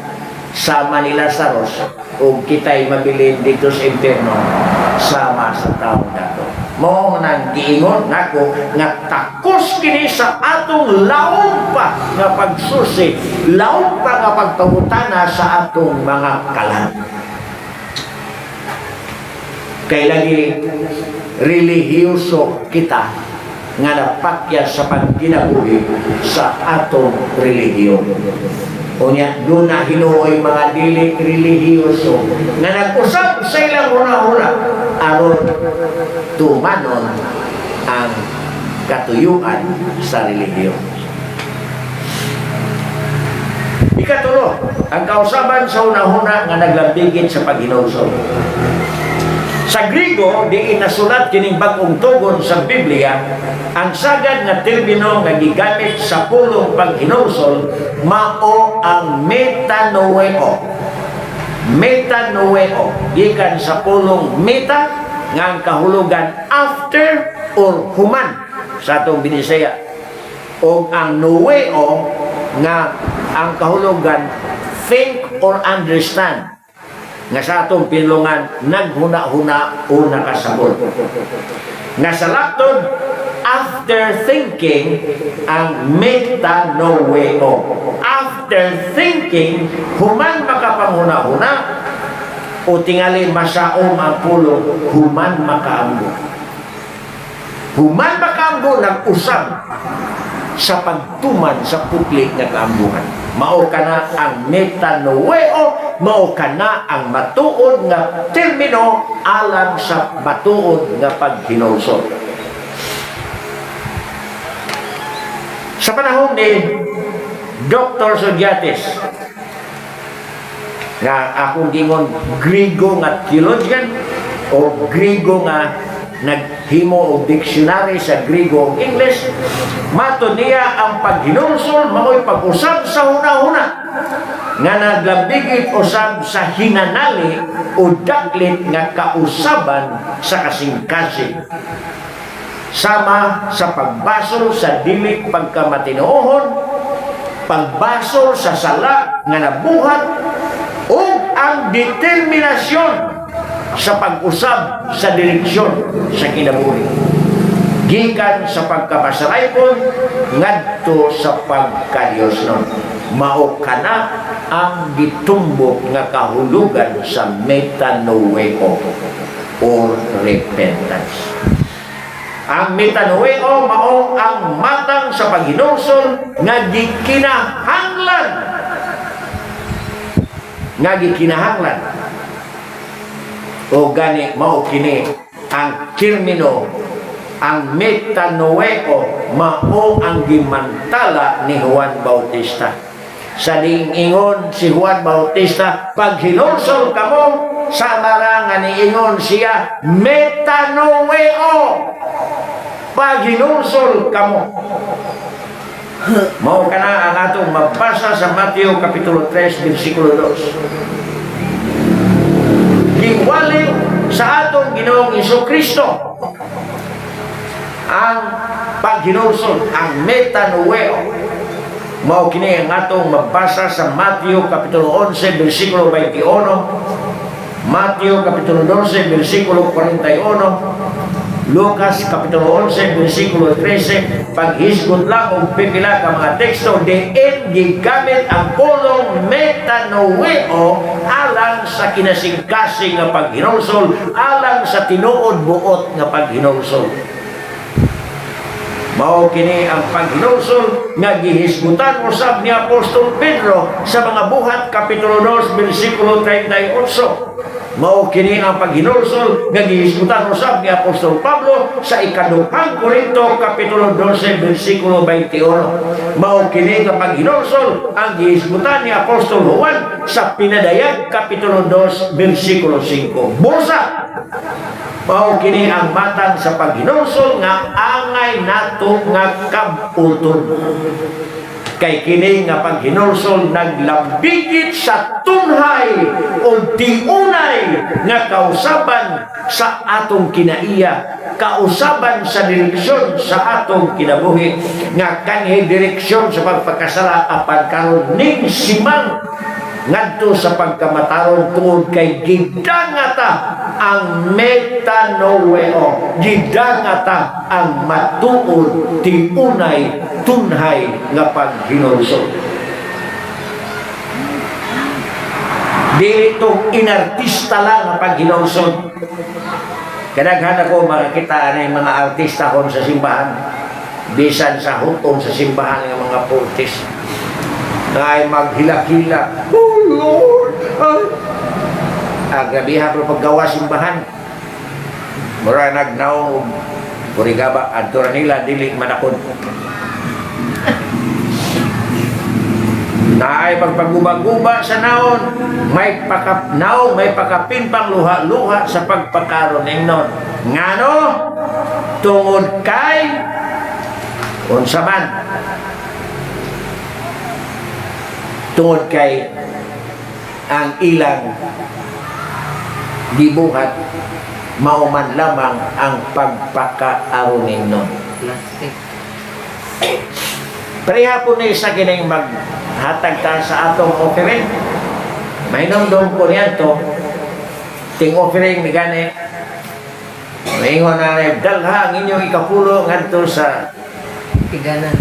sama ni Lazarus o kita'y mabilin dito sa impyerno sama sa taong dato. Mo nang giingon nako nga takos kini sa atong laom pa nga pagsusi, laom pa nga pagpangutana sa atong mga kalag. Kay lagi relihiyoso kita nga napakya sa pagkinabuhi sa atong relihiyon. Unya doon na hinuoy mga dili relihiyoso nga nag-usap sa ilang huna-huna aron tumanon ang katuyuan sa relihiyon. Ikatulo, ang kausaban sa huna-huna nga naglambigit sa paghinulsol. Sa Griego, di inasulat kining bagong tugon sa Biblia, ang sagad nga termino nga gigamit sa pulong paghinulsol mao ang metanoeo. Metanoeo, gikan sa pulong meta nga ang kahulugan after or human sa atong Binisaya, o ang nuweo nga ang kahulugan think or understand, nga sa atong pinulungan naghuna-huna o nakasabot. Nga sa Latin, after thinking ang metanoeo. After thinking, human makapanghuna-huna o tingali masaom ang pulo, human makaamgo. Human makaamgo nag-usab sa pagtuman sa public nga kaambuhan. Mao kana ang metanoeo, mao kana ang matuod nga termino alang sa matuod nga paghinulsol. Sa panahon ni Dr. Sodiates, nga akong gingon Griego nga theologian o Griego nga naghimo og dictionary sa Griego ug English, mato niya ang paghinulsol mao'y pag-usab sa hunahuna nga naglambigit usab sa hinanali o daklit nga kausaban sa kasing-kasing, sama sa pagbasol sa dili pagkamatinuohon, pagbasol sa sala nga nabuhat, o ang determinasyon sa pag-usab sa direksyon sa kinabuhi, gikan sa pagkabasaraypon ngadto sa pagkadiyosnon. Mao kana ang gitumbok nga kahulugan sa metanoeo or repentance. Ang metanoeo mao ang matang sa paghinulsol nga gikinahanglan. O gani mao kini ang termino, ang metanoeo mao ang gimantala ni Juan Bautista. Sa ingon si Juan Bautista, pag hinulsol kamo, sa marangan niingon siya metanoeo. Pag hinulsol kamo. Mao kana ang atong magbasa sa Mateo kapitulo 3 bersikulo 2. Giwali sa atong Ginoong Hesukristo ang paghinulsol, ang metanoeo. Mao kini ang atong mabasa sa Mateo kapitulo 11 bersikulo 21, Mateo kapitulo 12 bersikulo 41, Lucas kapitulo 11 bersikulo 13. Paghisgot lang og pipila ka mga teksto, diin gigamit ang pulong metanoeo alang sa kinasingkasing nga paghinulsol, alang sa tinuod buot nga paghinulsol. Mao kini ang paghinulsol nga gihisgutan usab ni Apostol Pedro sa mga buhat kapitulo 2 bersikulo 38. Mao kini ang paghinulsol nga gihisgutan usab ni Apostol Pablo sa ikaduhang Korinto kapitulo 12 bersikulo 21. Mao kini nga paghinulsol ang gihisgutan ni Apostol Juan sa Pinadayag kapitulo 2 bersikulo 5. Busa mao kini ang matang sa paghinulsol nga angay nato nga kabulton. Kay kini nga paghinulsol naglambigit sa tunhay o tiunay nga kausaban sa atong kinaiya, kausaban sa direksyon sa atong kinabuhi, nga kanhi direksyon sa pagpakasala apan karon ning simang ngadto sa pagkamataron tungod kay gidangata ang metanoeo, gidangata ang matuod tiunay tunhay nga paghinulsol. Dili itong inartista lang nga paghinulsol. Kadaghan ako makakita na yung mga artista kon sa simbahan, bisan sa hutong sa simbahan ng mga pultis na ay maghilak-hilak, oh Lord, grabihan pero paggawa simbahan mura nagnaong kurigaba adto nila dili manakod na ay pagpaguba-guba sa naon, may pakapnaw, may pakapinpang luha-luha sa pagpakaron ingnon ngano tungod kay unsa man, tungod kay ang ilang gibuhat mauman lamang ang pagpakaarunin nun. Plastic. Pareha po na isa kining maghatag ta sa atong offering. May namdom po niyan to. Ting offering ni gani. Maingon na rin, dalha ang inyong ikapulo ngadto sa Tiganan.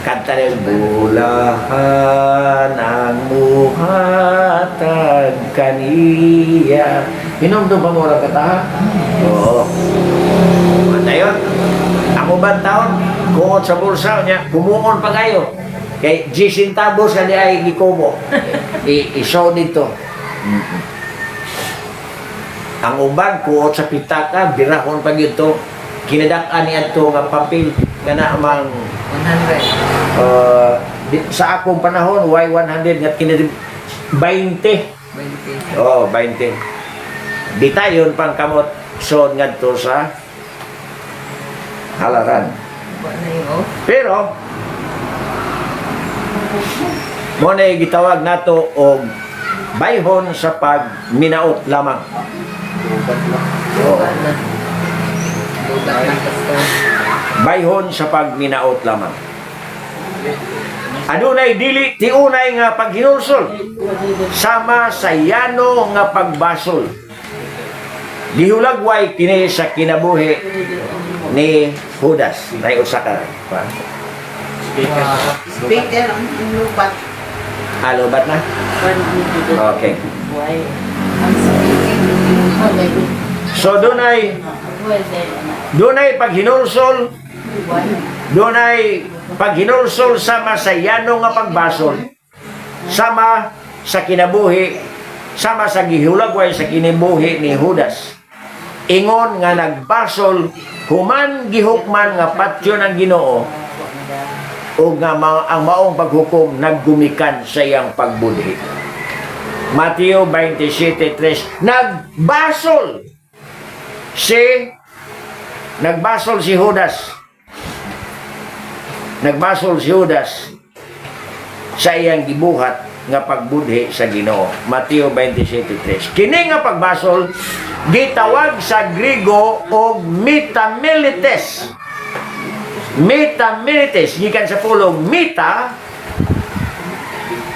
kanta rin, bulahan ang muhatag kaniya. Hinumdum pa mo lang kata, ha? Oo. Ano yun? Ang ubang taon, kuot sa bulsa niya, kumuon pa kayo. Kay G centavos ka ay gikumo. I-show dito. Ang uban, kuot sa pitaka, birahon pa dito. Kinadak-an niya ito nga papel nga namang 100. sa akong panahon, why 100 nga kinadak 20. 20. Oh, 20. Di tayo pang kamot so ngadto sa halaran. Ba na yung off? Pero mo na gitawag nato og bayhon sa pagminaot lamang. Lugat na. Lugat na pastor. Bayhon sa pagminaot lamang. Adunay dili tiunay nga paghinulsol sama sa yano nga pagbasol. Gihulagway kini sa kinabuhi ni Judas. Nay usa ka pa. Speaker ang lupat. Alobat na? Okay. Ang speaking. So dunay paghinulsol, dunay paghinulsol sama sa yano nga pagbasol, sama sa kinabuhi, sama sa gihulagway sa kinabuhi ni Judas. Ingon nga nagbasol human gihukman nga patyo ng Ginoo o nga ang maong paghukom naggumikan sa iyang pagbudhi. Mateo 27:3 nagbasol si Judas. Nagbasol si Judas sa iyang gibuhat nga pagbudhi sa Ginoo. Mateo 27:3. Kini nga pagbasol gitawag sa Griego og metamelites. Metamelites gikan sa pulong meta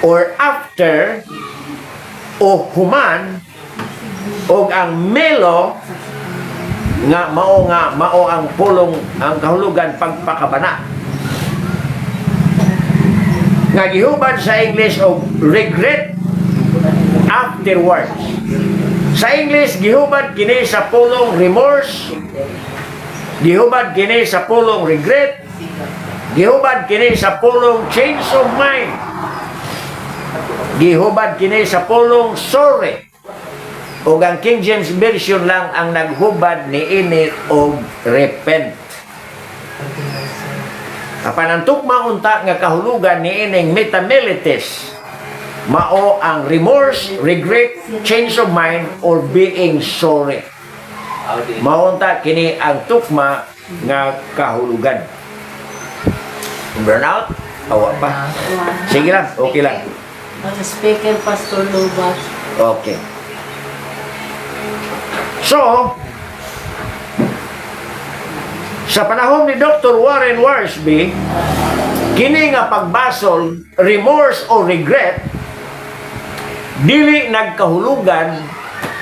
or after o human og ang melo nga mao ang pulong ang kahulugan pagpakabana nga gihubad sa English og regret afterwards. Sa English gihubad kini sa pulong remorse, gihubad kini sa pulong regret, gihubad kini sa pulong change of mind, gihubad kini sa pulong sorry. O ang King James Version lang ang naghubad ni ini og repent. Apan ang tukma unta nga kahulugan ni ining metamelites mao ang remorse, regret, change of mind, or being sorry. Mao unta kini ang tukma nga kahulugan. Burnout? Awa pa. Sige lang, okay lang. Ang speaker, Pastor Lubat. Okay. So, sa panahon ni Dr. Warren Wiersbe, kini nga pagbasol, remorse o regret, dili nagkahulugan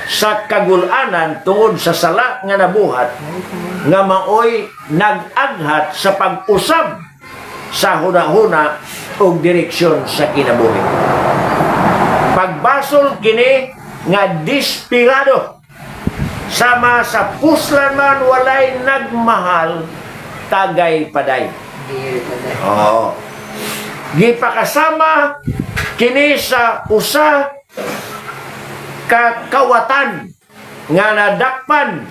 sa kagulanan tungod sa sala nga nabuhat nga maoy nag-aghat sa pag-usab sa hunahuna o direksyon sa kinabuhi. Pagbasol kini nga desperado sama sa puslan man walay nagmahal tagay paday. Oo. Gipakasama kini sa usa ka kawatan nga nadakpan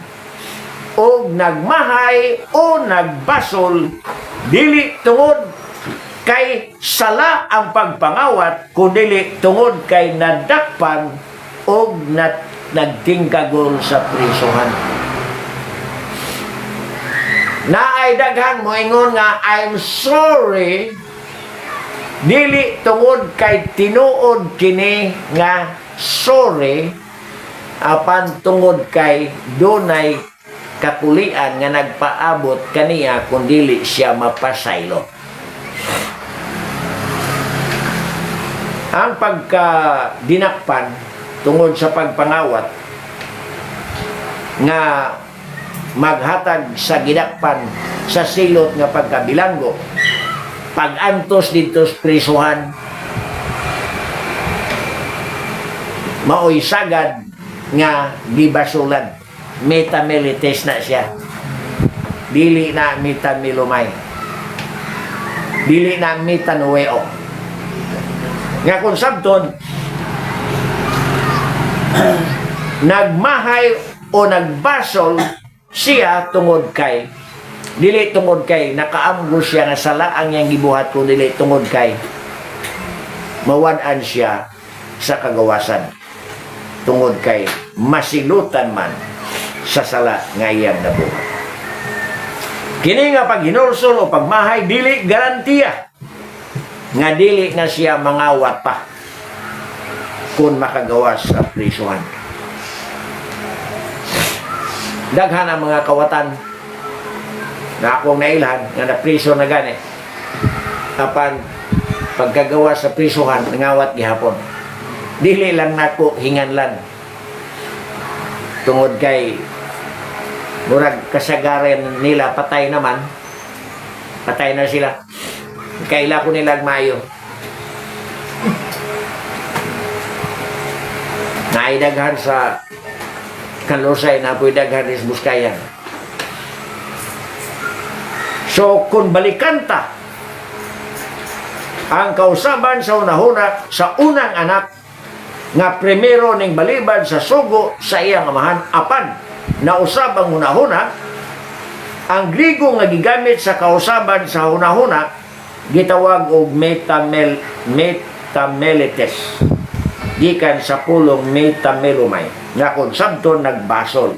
o nagmahay o nagbasol dili tungod kay sala ang pagpangawat kundi tungod kay nadakpan o nagtingkagol sa prisohan. Naay daghang moingon nga I'm sorry dili tungod kay tinuod kini nga sorry apan tungod kay dunay kapulian nga nagpaabot kaniya kung dili siya mapasaylo. Ang pagka-dinakpan tungod sa pagpangawat nga maghatag sa gidakpan sa silot nga pagkabilanggo, pag-antos dito sa prisuhan, maoy sagad nga gibasulan. Metamelites na siya. Dili na metamilumay. Dili na metanueo. Nga kung sabton, nagmahay o nagbasol siya tungod kay, dili tungod kay nakaamgo siya nga sala ang iyang gibuhat, kung dili tungod kay mawan-an siya sa kagawasan, tungod kay masilutan man sa sala nga iyang nabuhat. Kini nga paghinulsol o pagmahay dili garantiya nga dili na siya mangawat pa kung makagawas sa prisuhan. Daghan ang mga kawatan na akong nailhan nga napriso na gani, apan pagkagawa sa prisuhan nangawat gihapon. Dili lang nako hinganlan tungod kay murag kasagaran nila patay naman, patay na sila, kaila ko nilag mayo. Naidaghan sa Kanlusay na apoy daghan is Buskayan. So kung balikan ta ang kausaban sa unahuna sa unang anak nga primero ning balibad sa sugo sa iyang amahan, apan nausab ang unahuna, ang Griego nga gigamit sa kausaban sa unahuna gitawag og metamelites, gikan sa pulong metamelumay nga kung sabton nagbasol.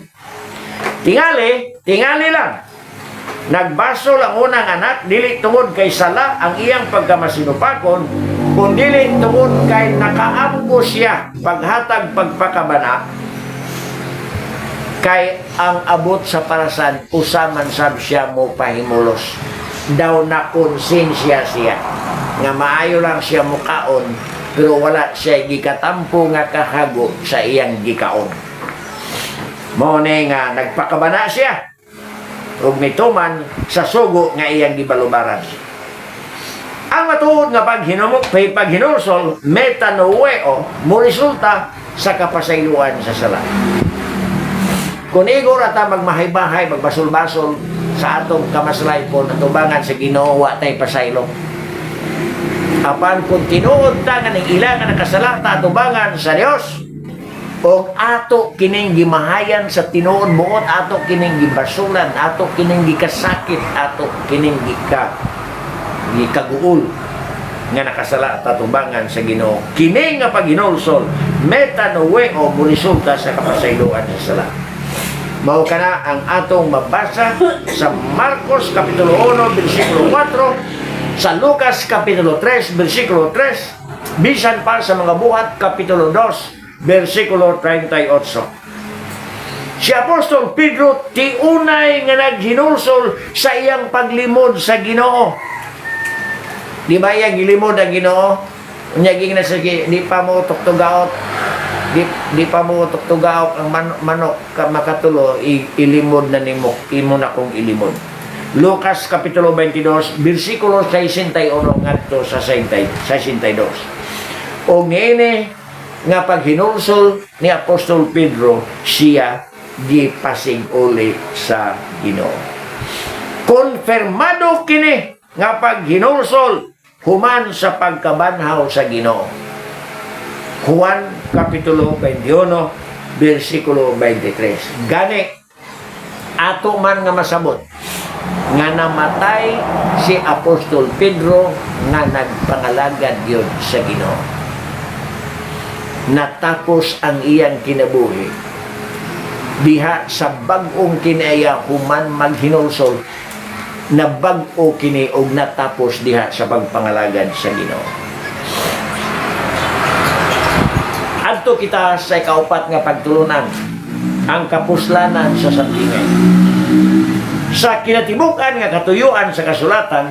Tingali lang, nagbasol ang unang anak dili tungod kay sala ang iyang pagkamasinupakon, kung dili tungod kay nakaamgo siya paghatag pagpakabana, kay ang abot sa parasan usaman sab siya mo pahimulos. Daw na konsensya siya nga maayo lang siya mukaon, pero wala siya gikatampo nga kahago sa iyang gikaon. Mao ni nga nagpakabana siya ug mituman sa sugo nga iyang gibalubaran. Ang matuod nga paghinulsol metanoeo mo resulta sa kapasayloan sa sala. Kung igor ata magmahay-bahay, magbasol-basol sa atong kamaslay po natubangan sa Ginoo, wa tay pasaylo. Apan kung tinuod ta nga ning ila nga nakasalata atubangan sa Dios, o ato kining gimahayan sa tinuod buot, ato kining gibasulan, ato kining gikasakit, ato kining gikaguol nga nakasala tatubangan sa Ginoo. Kini nga paghinulsol metanoeo mo resulta sa kapasayloan sa sala. Mao kana ang atong mabasa sa Marcos kapitulo 1 bersikulo 4, sa Lucas kapitulo 3 bersikulo 3, bisan pa sa mga buhat kapitulo 2 bersikulo 38. Si Apostol Pedro tiunay nga naghinulsol sa iyang paglimod sa Ginoo. Di ba iyang gilimod ang Ginoo? Unyaging na sige, di pa mo tuktugaot. Di pa mo tuktugaot ang manok makatulo, ilimod na nimo, imo na kong ilimod. Lucas kapitulo 22, bersikulo 61 ngadto sa 62. O ngene nga paghinulsol ni Apostol Pedro, siya gipasig uli sa Ginoo. Konfirmado kini nga paghinulsol human sa pagkabanhaw sa Ginoo. Juan kapitulo 21 bersikulo 23. Gani ato man nga masabot nga namatay si Apostol Pedro nga nagpangalagad yun sa Ginoo. Natapos ang iyang kinabuhi diha sa bag-ong kinaya human maghinulsol, na bag-o kini og natapos diha sa pagpangalagad sa Ginoo. At Ato kita sa ikaupat nga pagtulunan ang kapuslanan sa sambingay. Sa kinatibukan nga katuyuan sa kasulatan,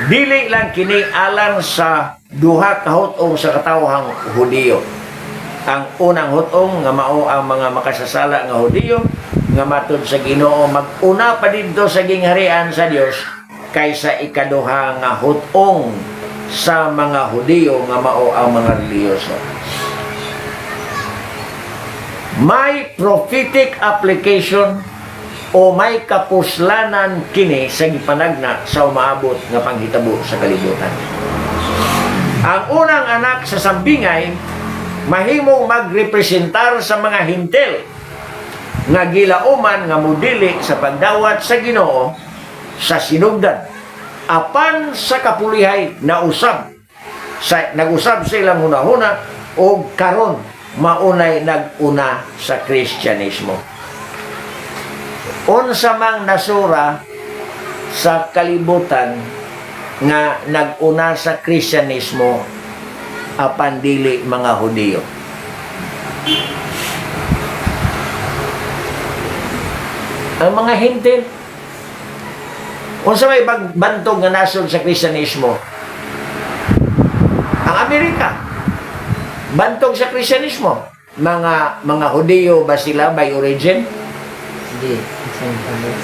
dili lang kini alang sa duha ka hutong sa katawhang Hudiyo. Ang unang hutong nga mao ang mga makasasala nga Hudiyo nga matud sa Ginoo mag-una pa didto sa gingharian sa Dios kaysa ikaduha nga hutong sa mga Hudiyo nga mao ang mga reliyoso. May prophetic application o may kapuslanan kini sa gipanagna sa umaabot nga panghitabo sa kalibutan. Ang unang anak sa sambingay mahimong magrepresentar sa mga hintil nga gilauman nga modili sa pagdawat sa Ginoo sa sinugdan apan sa kapulihay na usab nag-usab silang hunahuna o karon maunay nag-una sa Kristyanismo. Unsa mang nasura sa kalibutan nga nag-una sa Kristyanismo apan dili mga Hudiyo. Ang mga hintil, unsa may bantog nga nasod sa Kristyanismo? Ang Amerika, bantog sa Kristyanismo. Mga Hudiyo ba sila by origin? Hindi. Isang palis.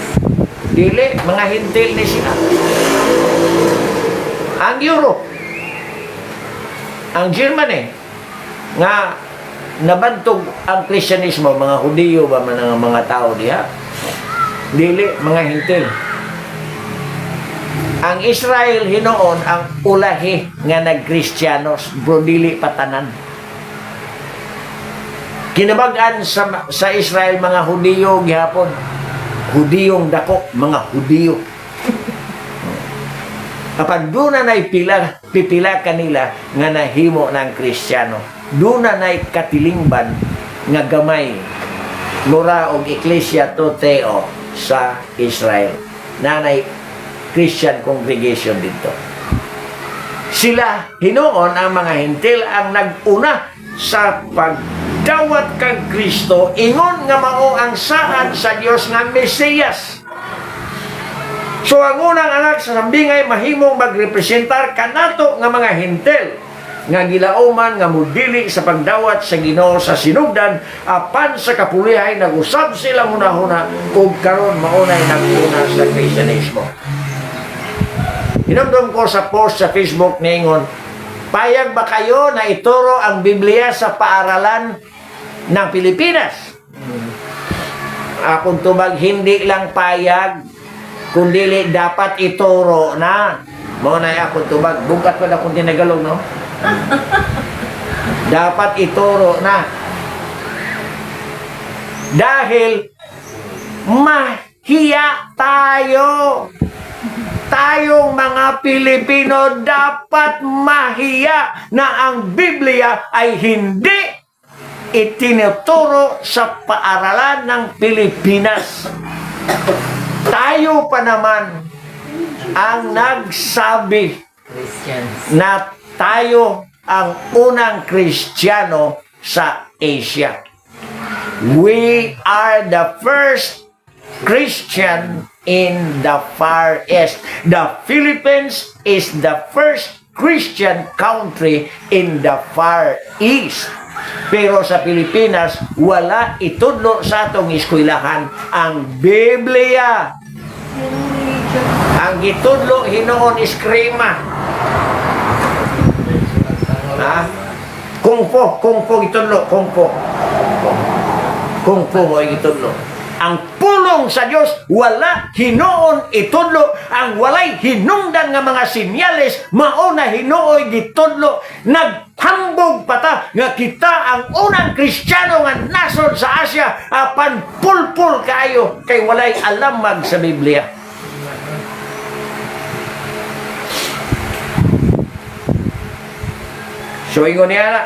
Dili, mga hintil ni sila. Ang Europe, ang Germany, nga nabantog ang Kristyanismo, mga Hudiyo ba man ang mga tao diha? Dili, mga hintil. Ang Israel hinoon ang ulahi nga nag-Kristyanos, bro dili patanan. Kinabag-an sa Israel mga Hudiyo gihapon. Hudiyong dako, mga Hudiyo. Kapag doon na pipila kanila nga nahimo ng Kristiyano, doon na katilingban nga gamay mura og Ecclesia Toteo sa Israel. Nanay Christian congregation dito. Sila hinoon ang mga hintil ang nag-una sa pagdawat kang Kristo ingon nga mao ang saad sa Dios nga Mesiyas. So ang unang anak sa sambingay mahimong magrepresentar kanato nga mga hintil nga gilauman nga modili sa pagdawat sa Ginoo sa sinugdan apan sa kapulihay nag-usab sila hunahuna ug karon maunay nag-una sa Kristyanismo. Inumdum ko sa post sa Facebook ningon, payag ba kayo na ituro ang Biblia sa paaralan ng Pilipinas? Akong tubag, hindi lang payag, kundi dapat ituro na. Mo na akong tubag, bugat pa na kung tinagalog, no? Dapat ituro na. Dahil mahiya tayo. Tayong mga Pilipino dapat mahiya na ang Biblia ay hindi itinuturo sa paaralan ng Pilipinas. Tayo pa naman ang nagsabi Christians. na tayo ang unang Kristiyano sa Asia. We are the first Christian in the Far East. The Philippines is the first Christian country in the Far East. Pero sa Pilipinas, wala itudlo sa atong eskwelahan ang Biblia. Ang gitudlo hinoon is krema. Ha? Kung po gitudlo, kung po mo gitudlo. Ang pulong sa Dios wala hinoon itudlo, ang walay hinungdan nga mga sinyales mao na hinooy gitudlo. Naghambog pata nga kita ang unang Kristiyano nga nasod sa Asia apan pulpul kayo kay walay alamag sa Biblia. So ingon niya na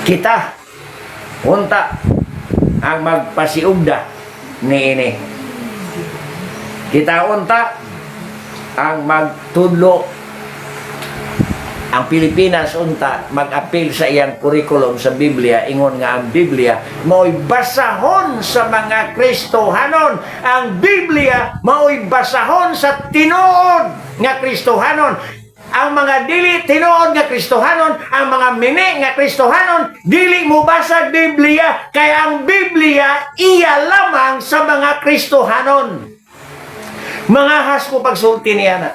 kita unta ang magpasiugda niini. Kita unta ang magtudlo Ang Pilipinas unta mag-apil sa iyang curriculum sa Biblia, ingon nga ang Biblia mao'y basahon sa mga Kristohanon. Ang Biblia mao'y basahon sa tinuod nga Kristohanon. Ang mga dili tinuod nga Kristohanon, ang mga mini nga Kristohanon, dili mo basa Biblia, kaya ang Biblia iya lamang sa mga Kristohanon. Mga has ko pagsulti niya na.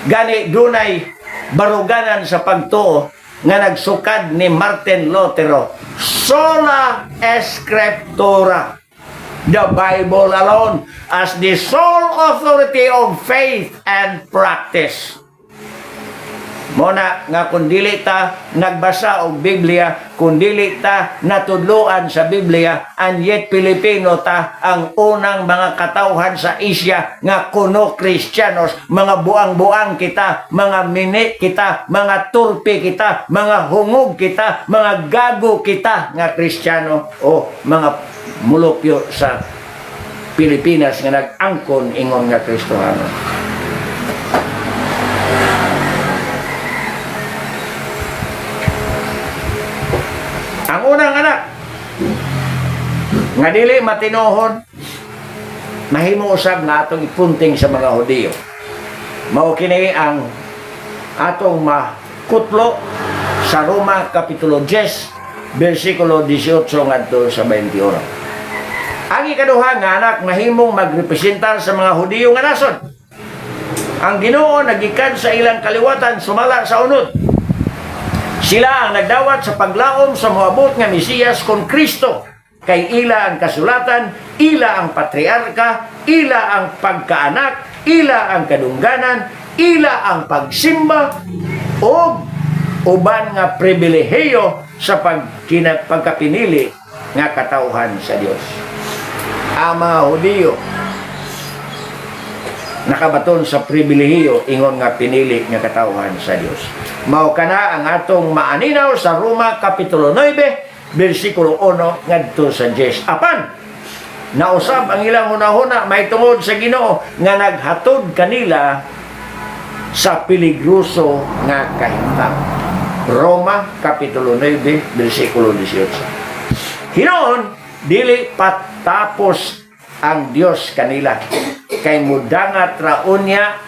Gani dunay baruganan sa pagtuo nga nagsukad ni Martin Lutero, sola scriptura, the Bible alone as the sole authority of faith and practice. Muna nga kung dili ta nagbasa og Biblia, kung dili ta natudloan sa Biblia, and yet Pilipino ta ang unang mga katawhan sa Asia nga kuno Kristiyanos, mga buang-buang kita, mga mini kita, mga turpi kita, mga hungog kita, mga gago kita nga Kristiyano o mga mulupyo sa Pilipinas nga nag-angkon ingon nga Kristohano. Ang unang anak nga dili matinohon, mahimo usab nga atong ipunting sa mga Hudiyo. Mao kini ang atong makutlo sa Roma kapitulo 10 bersikulo 18 ngadto sa 21. Ang ikaduha nga anak mahimong magrepresentar sa mga Hudiyo nga nasod. Ang Ginoo nagikan sa ilang kaliwatan sumala sa unod. Sila ang nagdawat sa paglaom sa moabot nga Mesiyas kon Kristo. Kay ila ang kasulatan, ila ang patriarka, ila ang pagkaanak, ila ang kadungganan, ila ang pagsimba, o uban nga pribilehiyo sa pagkapinili nga katauhan sa Dios. Ang mga Hudiyo nakabaton sa pribilehiyo ingon nga pinili nga katauhan sa Dios. Mao kana ang atong maaninaw sa Roma kapitulo 9 bersikulo 1 ngadto sa 10. Apan nausab ang ilang hunahuna may tungod sa Ginoo nga naghatod kanila sa peligroso nga kahimtang. Roma kapitulo 9 bersikulo 18. Hinon dili patapos ang Dios kanila kay mudangat raunya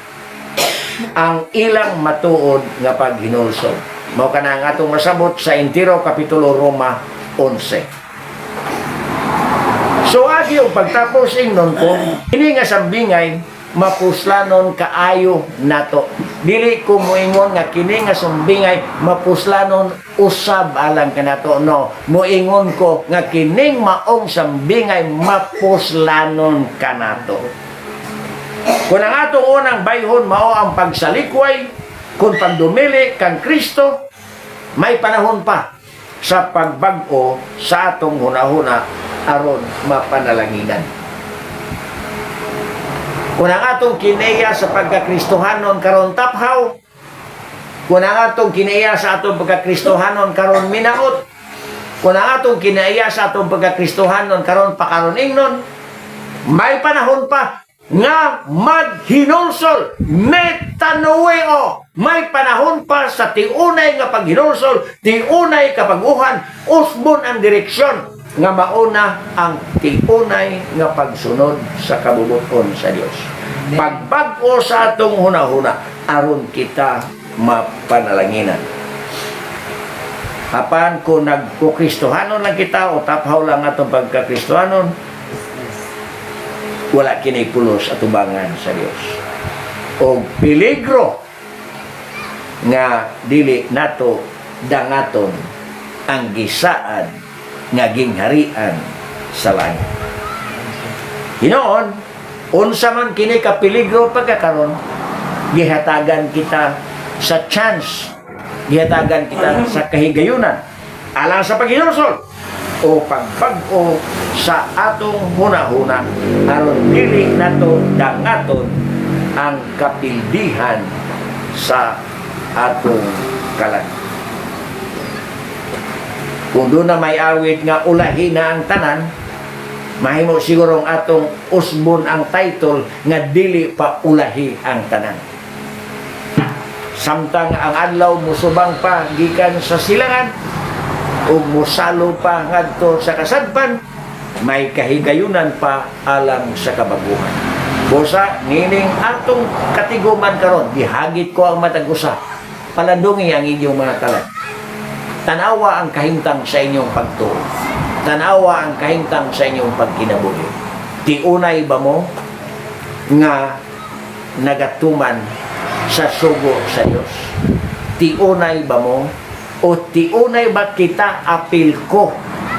ang ilang matuod nga paghinulsol. Mao kana ang atong masabot sa entero kapitulo Roma 11. So agi og pagtapos ingnon ko, ini nga sambingay mapuslanon kaayo nato. Dili ko moingon nga kini nga sambingay mapuslanon usab alang kanato, no. Moingon ko nga kining maong sambingay mapuslanon kanato. Kung ang atong unang bayhon mao ang pagsalikway, kung pagdumili kang Kristo, may panahon pa sa pagbag-o sa atong hunahuna aron mapanalanginan. Kung ang atong kineya sa pagkakristohanon karon taphaw, kung ang atong kineya sa atong pagkakristohanon karon minaot, kung ang atong kineya sa atong pagkakristohanon karon pakaron ingnon, may panahon pa nga maghinulsol, metanoeo. May panahon pa sa tiunay nga paghinulsol, tiunay kapag-uhan, usbon ang direksyon nga mauna ang tiunay nga pagsunod sa kabubuton sa Dios. Pagbag-o sa atong hunahuna aron kita mapanalanginan. Apan kung nagkukristohanon lang kita o taphaw lang atong pagkakristohanon, wala kini pulos atubangan sa Dios. O peligro nga dili nato dangaton ang gisaan nga gingharian sa langit. Hinoon, unsa man kini ka peligro pagkakaron, gihatagan kita sa chance, gihatagan kita sa kahigayunan alang sa paghinulsol o pagbag-o sa atong hunahuna aron dili nato dangaton ang kapildihan sa atong kalag. Kung doon na may awit nga ulahi na ang tanan, mahimo sigurong atong usbon ang title nga dili pa ulahi ang tanan. Samtang ang adlaw musubang pa gikan sa silangan ug musalo pa ngadto sa kasadpan, may kahigayunan pa alang sa kabaguhan. Busa nining atong katiguman karon, gihagit ko ang matag usa. Palandungi ang inyong mga talan. Tanawa ang kahimtang sa inyong pagtuo. Tanawa ang kahimtang sa inyong pagkinabuhi. Tiunay ba mo nga nagatuman sa sugo sa Dios? Tiunay ba mo o tiunay ba kita apil ko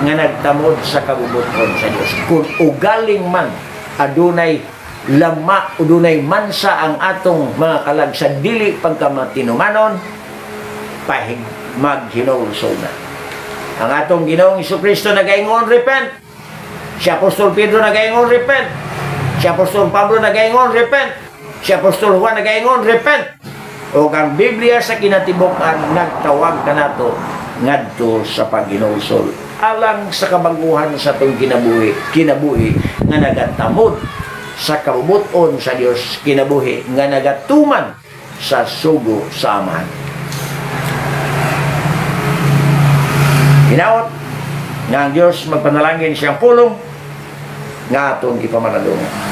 nga nagtamod sa kagubuton sa Dios? Kung ugaling man adunay lama o dunay mansa ang atong mga kalag sa dili pagkamatinumanon, pahig maghinulsol na. Ang atong Ginoong Jesucristo nagaingon, repent. Si Apostol Pedro nagaingon, repent. Si Apostol Pablo nagaingon, repent. Si Apostol Juan nagaingon, repent. O ang Biblia sa kinatibukan nagtawag kanato ngadto sa paghinulsol alang sa kabaguhan sa atong kinabuhi nga nagatamod sa kabubuton sa Dios, kinabuhi nga nagatuman sa sugo sa Amahan. Hinaot nga ang Diyos magpanalangin siyang pulong nga atong ipamanalungan.